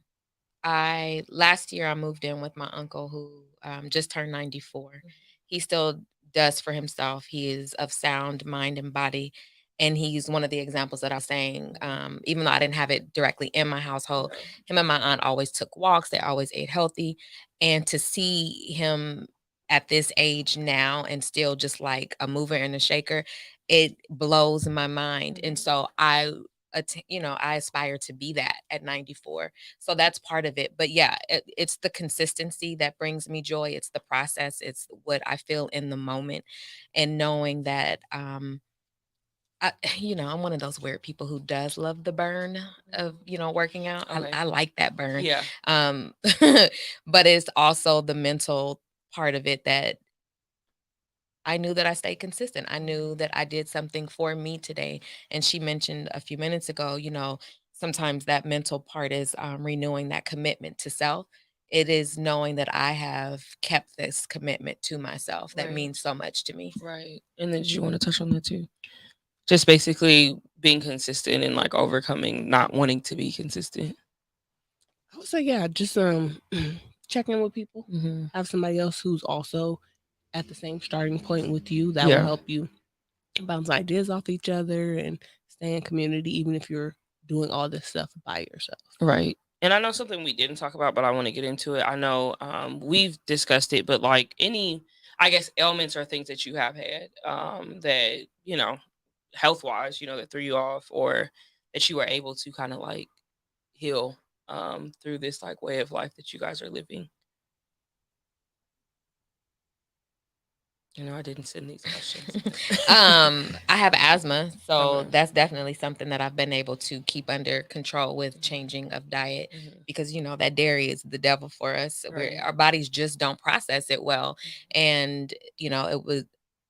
year I moved in with my uncle who just turned 94. He still does for himself. He is of sound mind and body. And he's one of the examples that I was saying, even though I didn't have it directly in my household, him and my aunt always took walks. They always ate healthy. And to see him at this age now and still just like a mover and a shaker, it blows my mind. And so I aspire to be that at 94. So that's part of it. But yeah, it's the consistency that brings me joy. It's the process. It's what I feel in the moment, and knowing that I'm one of those weird people who does love the burn of working out. Okay. I like that burn. Yeah. But it's also the mental part of it that I knew that I stayed consistent. I knew that I did something for me today. And she mentioned a few minutes ago, sometimes that mental part is renewing that commitment to self. It is knowing that I have kept this commitment to myself. That means so much to me. Right. And then did you want to touch on that too? Just basically being consistent and like overcoming not wanting to be consistent. I would say, yeah, just check in with people. Have somebody else who's also at the same starting point with you. That will help you bounce ideas off each other and stay in community, even if you're doing all this stuff by yourself. Right. And I know something we didn't talk about, but I want to get into it. I know we've discussed it, but like any, I guess, ailments or things that you have had that, health wise, that threw you off, or that you were able to kind of like heal through this like way of life that you guys are living. I didn't send these questions. I have asthma, so that's definitely something that I've been able to keep under control with changing of diet, because that dairy is the devil for us. Right. Our bodies just don't process it well, and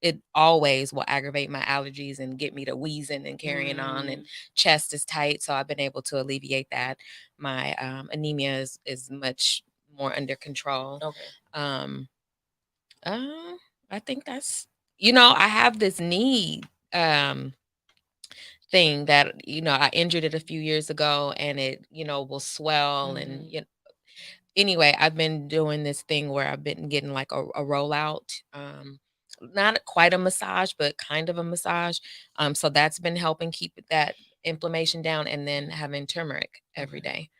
it always will aggravate my allergies and get me to wheezing and carrying on, and chest is tight. So I've been able to alleviate that. My anemia is much more under control. Okay. I think that's, I have this knee thing that, I injured it a few years ago, and it, will swell. And, anyway, I've been doing this thing where I've been getting like a rollout, not quite a massage, but kind of a massage. So that's been helping keep that inflammation down, and then having turmeric every day.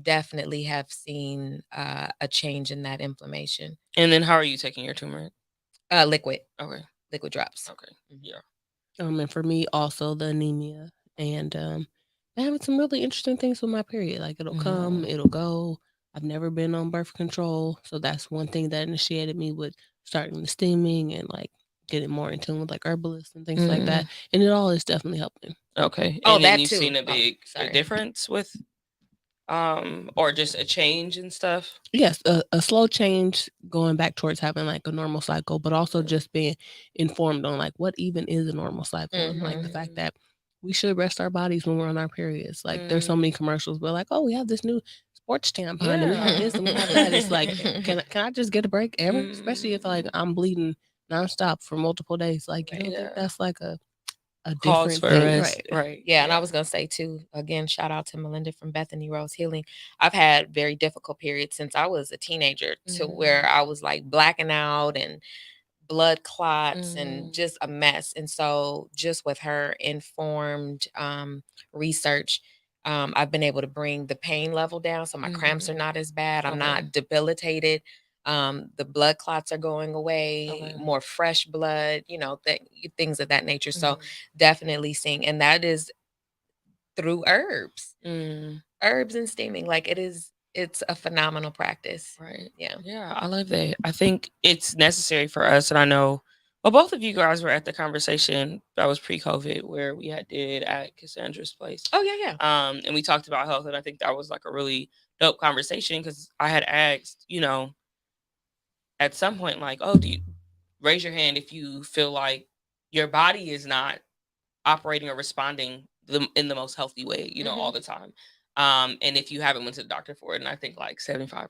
Definitely have seen a change in that inflammation. And then how are you taking your turmeric? Liquid. Okay. Liquid drops. Okay. Yeah. And for me also the anemia, and having some really interesting things with my period. Like it'll come, it'll go. I've never been on birth control, so that's one thing that initiated me with starting the steaming and like getting more in tune with like herbalists and things like that. And it all is definitely helping. Okay. Oh, and then that you've too. seen a big difference with or just a change and stuff? Yes, a slow change going back towards having like a normal cycle, but also just being informed on like what even is a normal cycle. And like the fact that we should rest our bodies when we're on our periods. Like there's so many commercials where like, oh, we have this new sports tampon and we have this and we have that. It's like, can I just get a break ever? Especially if like I'm bleeding nonstop for multiple days. Like you don't think that's like a Cause different for thing, rest, right? Yeah, and I was gonna say too, again, shout out to Melinda from Bethany Rose Healing. I've had very difficult periods since I was a teenager to where I was like blacking out and blood clots and just a mess. And so just with her informed research, I've been able to bring the pain level down. So my cramps are not as bad. I'm not debilitated. The blood clots are going away, more fresh blood, things of that nature. So definitely seeing, and that is through herbs, herbs and steaming. Like it's a phenomenal practice. Right. Yeah. Yeah, I love that. I think it's necessary for us, and I know, well, both of you guys were at the conversation that was pre-COVID where we did at Cassandra's place. Oh yeah. And we talked about health, and I think that was like a really dope conversation because I had asked, at some point, like, oh, do you raise your hand if you feel like your body is not operating or responding in the most healthy way, all the time. And if you haven't went to the doctor for it, and I think like 75%,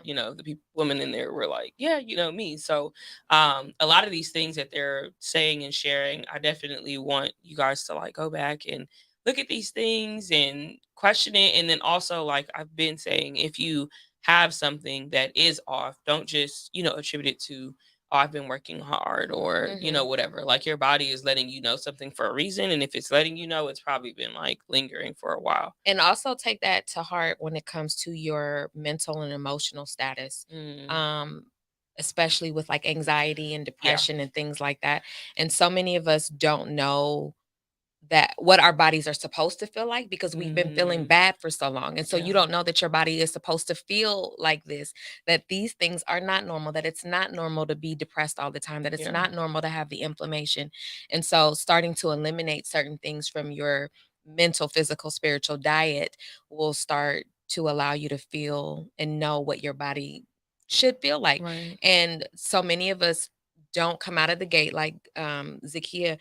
the women in there were like, yeah, me. So a lot of these things that they're saying and sharing, I definitely want you guys to like go back and look at these things and question it. And then also, like I've been saying, if you have something that is off, don't just, attribute it to, oh, I've been working hard or, whatever. Like your body is letting you know something for a reason. And if it's letting you know, it's probably been like lingering for a while. And also take that to heart when it comes to your mental and emotional status. Especially with like anxiety and depression and things like that. And so many of us don't know that what our bodies are supposed to feel like because we've been feeling bad for so long. And so you don't know that your body is supposed to feel like this, that these things are not normal, that it's not normal to be depressed all the time, that it's not normal to have the inflammation. And so starting to eliminate certain things from your mental, physical, spiritual diet will start to allow you to feel and know what your body should feel like. Right. And so many of us don't come out of the gate like Zakiyyah,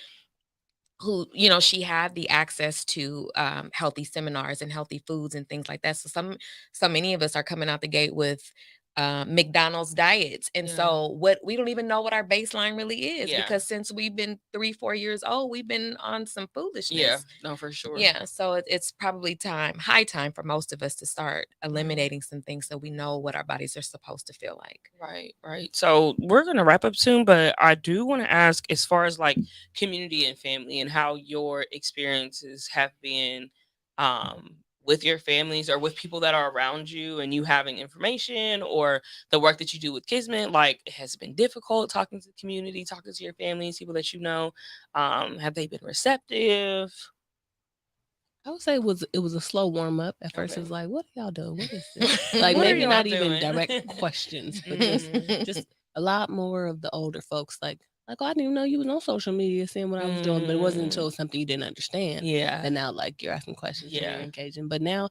who, she had the access to healthy seminars and healthy foods and things like that. So many of us are coming out the gate with McDonald's diets. And so we don't even know what our baseline really is because since we've been 3-4 years old, we've been on some foolishness. Yeah, no, for sure. Yeah. So it's probably high time for most of us to start eliminating some things so we know what our bodies are supposed to feel like. Right. So we're going to wrap up soon, but I do want to ask as far as like community and family and how your experiences have been with your families or with people that are around you and you having information or the work that you do with Kismet, like it has been difficult talking to the community, talking to your families, people that you know. Have they been receptive? I would say it was a slow warm up. At first, it was like, "What are y'all doing? What is this?" Like maybe not even direct questions, but just a lot more of the older folks. Like, oh, I didn't even know you was on social media, seeing what I was doing, but it wasn't until something you didn't understand. Yeah. And now, like, you're asking questions, and you're engaging. But now,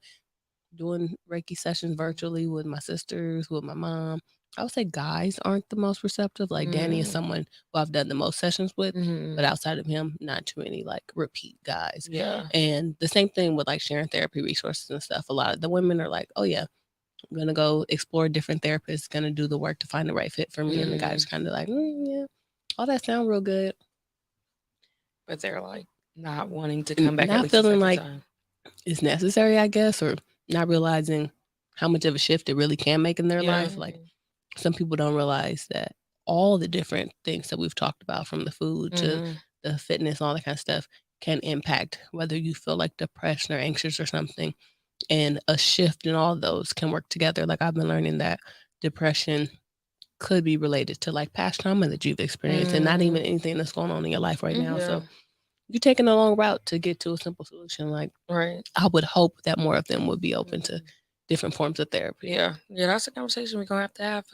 doing Reiki sessions virtually with my sisters, with my mom, I would say guys aren't the most receptive. Like Danny is someone who I've done the most sessions with, but outside of him, not too many like repeat guys. Yeah. And the same thing with like sharing therapy resources and stuff. A lot of the women are like, oh yeah, I'm going to go explore different therapists, going to do the work to find the right fit for me. And the guys kind of like, yeah, all that sounds real good. But they're like not wanting to come back. Not feeling like it's necessary, I guess, or not realizing how much of a shift it really can make in their life. Like some people don't realize that all the different things that we've talked about, from the food to the fitness, all that kind of stuff, can impact whether you feel like depressed or anxious or something. And a shift in all of those can work together. Like I've been learning that depression could be related to like past trauma that you've experienced and not even anything that's going on in your life right now. So you're taking a long route to get to a simple solution. Like I would hope that more of them would be open to different forms of therapy. Yeah, that's a conversation we're gonna have.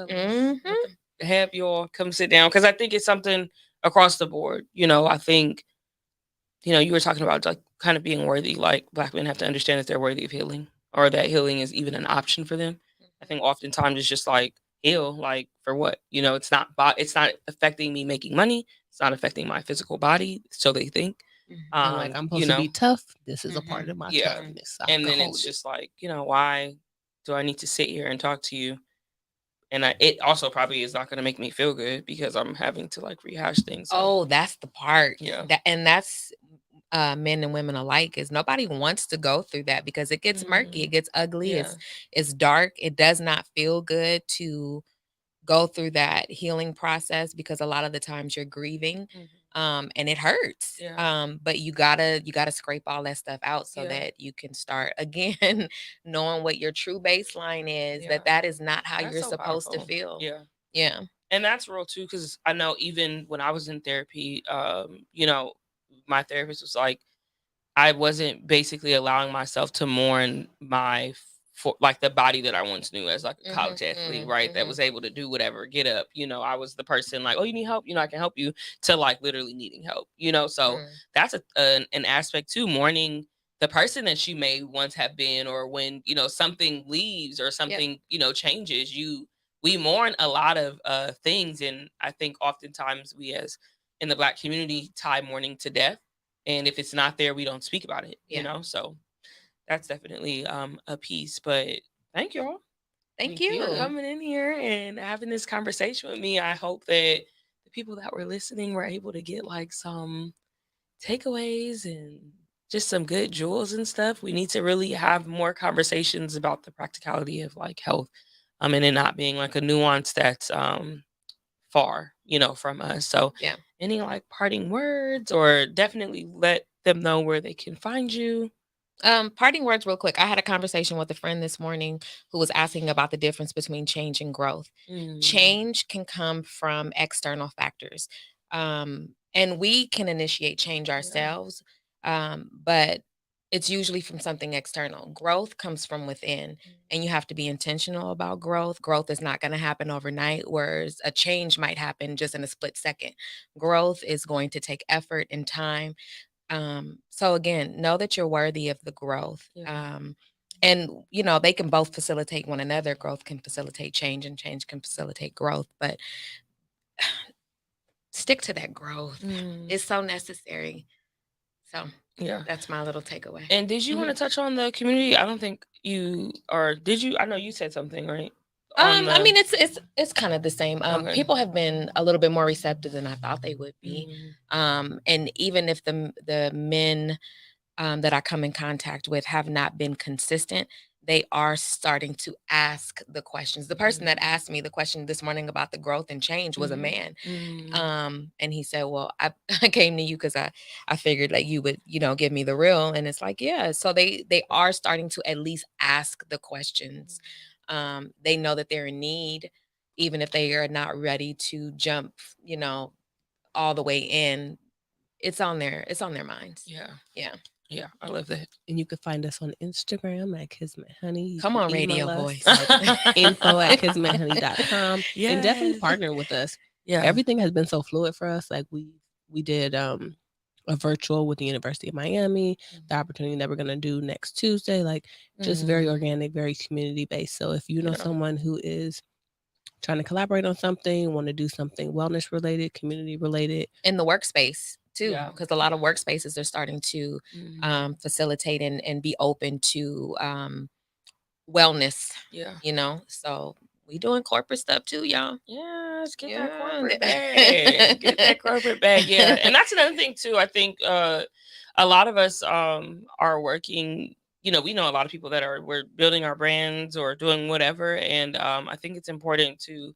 Have you all come sit down, because I think it's something across the board. I think, you were talking about like kind of being worthy. Like Black men have to understand that they're worthy of healing, or that healing is even an option for them. I think oftentimes it's just like, heal, like for what? It's not affecting me making money. It's not affecting my physical body, so they think. And like, I'm supposed to be tough. This is a part of my toughness. And then it's just like, why do I need to sit here and talk to you? And it also probably is not going to make me feel good because I'm having to like rehash things. So. Oh, that's the part. Yeah. And that's men and women alike, is nobody wants to go through that because it gets murky, it gets ugly, it's dark. It does not feel good to go through that healing process because a lot of the times you're grieving, and it hurts. But you gotta scrape all that stuff out so that you can start again knowing what your true baseline is, that is not how you're supposed to feel. Yeah. And that's real too, because I know even when I was in therapy, my therapist was like, I wasn't basically allowing myself to mourn for like the body that I once knew as like a college athlete, right? That was able to do whatever, get up. I was the person like, oh, you need help? I can help you, to like literally needing help, So that's an aspect too, mourning the person that you may once have been, or when, something leaves or something, changes, we mourn a lot of things. And I think oftentimes we, as in the Black community, tie mourning to death. And if it's not there, we don't speak about it, so that's definitely a piece. But thank y'all. Thank you for coming in here and having this conversation with me. I hope that the people that were listening were able to get like some takeaways and just some good jewels and stuff. We need to really have more conversations about the practicality of like health, and it not being like a nuance that's far, from us. So any like parting words, or definitely let them know where they can find you? Parting words real quick. I had a conversation with a friend this morning who was asking about the difference between change and growth. Change can come from external factors. And we can initiate change ourselves. But it's usually from something external. Growth comes from within, and you have to be intentional about growth. Growth is not going to happen overnight, whereas a change might happen just in a split second. Growth is going to take effort and time. So again, know that you're worthy of the growth. And they can both facilitate one another. Growth can facilitate change, and change can facilitate growth, but stick to that growth. It's so necessary. So that's my little takeaway. And did you want to touch on the community? I don't think you, or did you? I know you said something, right? I mean, it's kind of the same. People have been a little bit more receptive than I thought they would be. And even if the men that I come in contact with have not been consistent, they are starting to ask the questions. The person that asked me the question this morning about the growth and change was a man. And he said, well, I came to you because I figured that you would, give me the real. And it's like, yeah. So they are starting to at least ask the questions. They know that they're in need, even if they are not ready to jump, all the way in. It's on their minds. Yeah, I love that. And you can find us on Instagram at Kismet Honey. Come on, radio voice. info@kismethoney.com. And definitely partner with us. Everything has been so fluid for us. Like we did a virtual with the University of Miami, the opportunity that we're going to do next Tuesday, like just very organic, very community based. So if you know someone who is trying to collaborate on something, want to do something wellness related, community related. In the workspace too, because a lot of workspaces are starting to facilitate and be open to wellness. So we doing corporate stuff too, y'all. Yes, get that corporate bag. Get that corporate bag. Yeah. And that's another thing too. I think a lot of us are working, we know a lot of people that we're building our brands or doing whatever. And I think it's important to,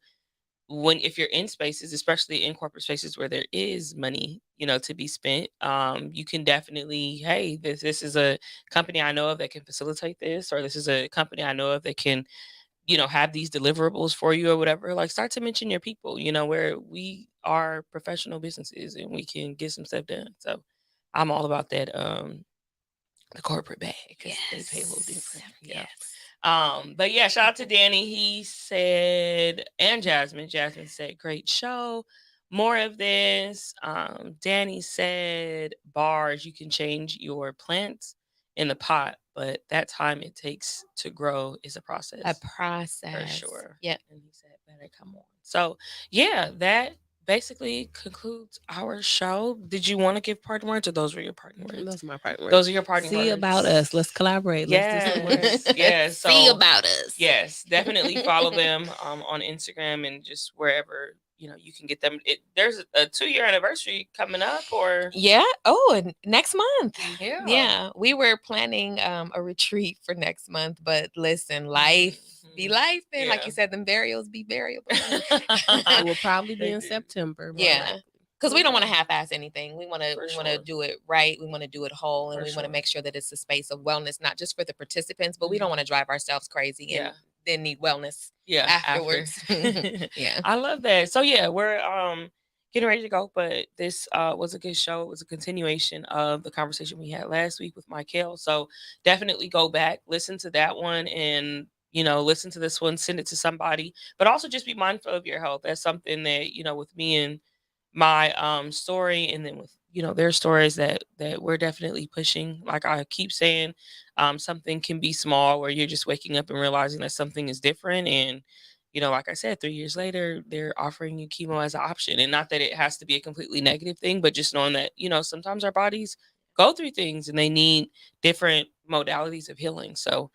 if you're in spaces, especially in corporate spaces where there is money, to be spent, you can definitely, hey, this is a company I know of that can facilitate this, or this is a company I know of that can, have these deliverables for you or whatever. Like, start to mention your people, where we are professional businesses and we can get some stuff done. So I'm all about that, the corporate bag, because they pay a little different. But yeah, shout out to Danny. He said, and Jasmine said, great show, more of this. Danny said, bars, you can change your plants in the pot, but that time it takes to grow is a process. For sure. And he said, better come on. So yeah, that basically concludes our show. Did you want to give parting words, or those were your parting words? Those are my parting words. Those are your parting words. See about us. Let's collaborate. Let's do some work. Yes, yes. So, See about us. yes, definitely follow them on Instagram and just wherever you can get them. There's a 2-year anniversary coming up, or Yeah. Oh, and next month. yeah, Yeah. We were planning a retreat for next month, but listen, life be life, and like Yeah. you said, them burials be burial. It will probably be in September. more Yeah. likely. Because we don't want to half-ass anything. We want to For to sure. do it right. We want to do it whole, and For we want sure. to make sure that it's a space of wellness, not just for the participants, but we don't want to drive ourselves crazy and Yeah. then need wellness yeah, afterwards. after. Yeah. I love that. So yeah, we're getting ready to go, but this was a good show. It was a continuation of the conversation we had last week with Michael. So definitely go back, listen to that one, and listen to this one, send it to somebody, but also just be mindful of your health. That's something that with me and my story, and then with their stories that we're definitely pushing. Like I keep saying, something can be small where you're just waking up and realizing that something is different, and like I said, 3 years later they're offering you chemo as an option. And not that it has to be a completely negative thing, but just knowing that sometimes our bodies go through things and they need different modalities of healing. So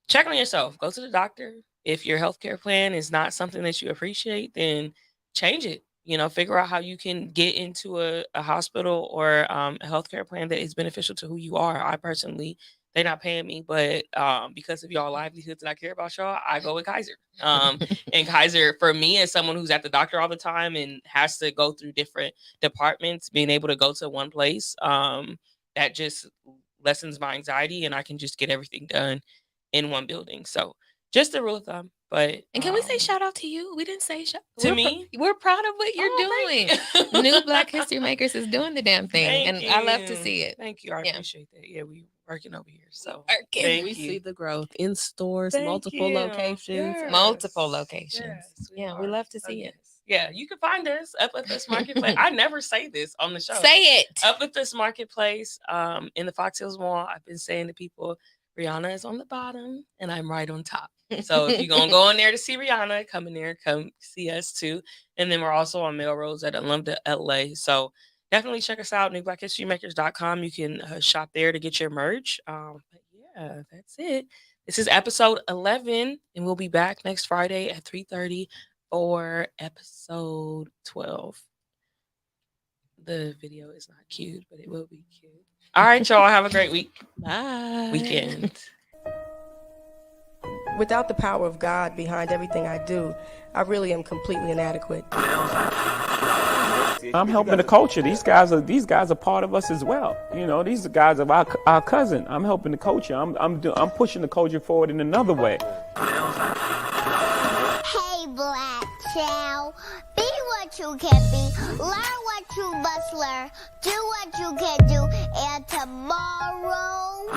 check on yourself, go to the doctor. If your healthcare plan is not something that you appreciate, then change it. Figure out how you can get into a hospital or a healthcare plan that is beneficial to who you are. I personally, they're not paying me, but because of y'all livelihoods and I care about y'all, I go with Kaiser. And Kaiser, for me, as someone who's at the doctor all the time and has to go through different departments, being able to go to one place, that just lessens my anxiety, and I can just get everything done in one building. So just a rule of thumb. But And can we say shout out to you? We didn't say shout to me. We're proud of what you're Oh, doing. thank you. New Black History Makers is doing the damn thing, Thank and I love to you. see it. Thank you. I Yeah. appreciate that. Yeah, we working over here. So Working. thank We you. see the growth in stores, Thank multiple you. locations. Yes. Multiple locations. Yes, Yeah, we are. love to So, see it. yes. Yeah, you can find us up at this marketplace. I never say this on the show. Say it. Up at this marketplace, in the Fox Hills Mall. I've been saying to people, Rihanna is on the bottom and I'm right on top. So if you're gonna go in there to see Rihanna, come in there, come see us too. And then we're also on Melrose at Atlanta, LA. So definitely check us out, newblackhistorymakers.com. You can shop there to get your merch. But yeah, that's it. This is episode 11, and we'll be back next Friday at 3:30 for episode 12. The video is not cute, but it will be cute. All right, y'all. Have a great weekend. Without the power of God behind everything I do, I really am completely inadequate. I'm helping the culture. These guys are part of us as well. These guys are our cousin. I'm helping the culture. I'm pushing the culture forward in another way. Hey, Black Child. Be what you can be. Learn what you must learn. Do what you can do. And tomorrow...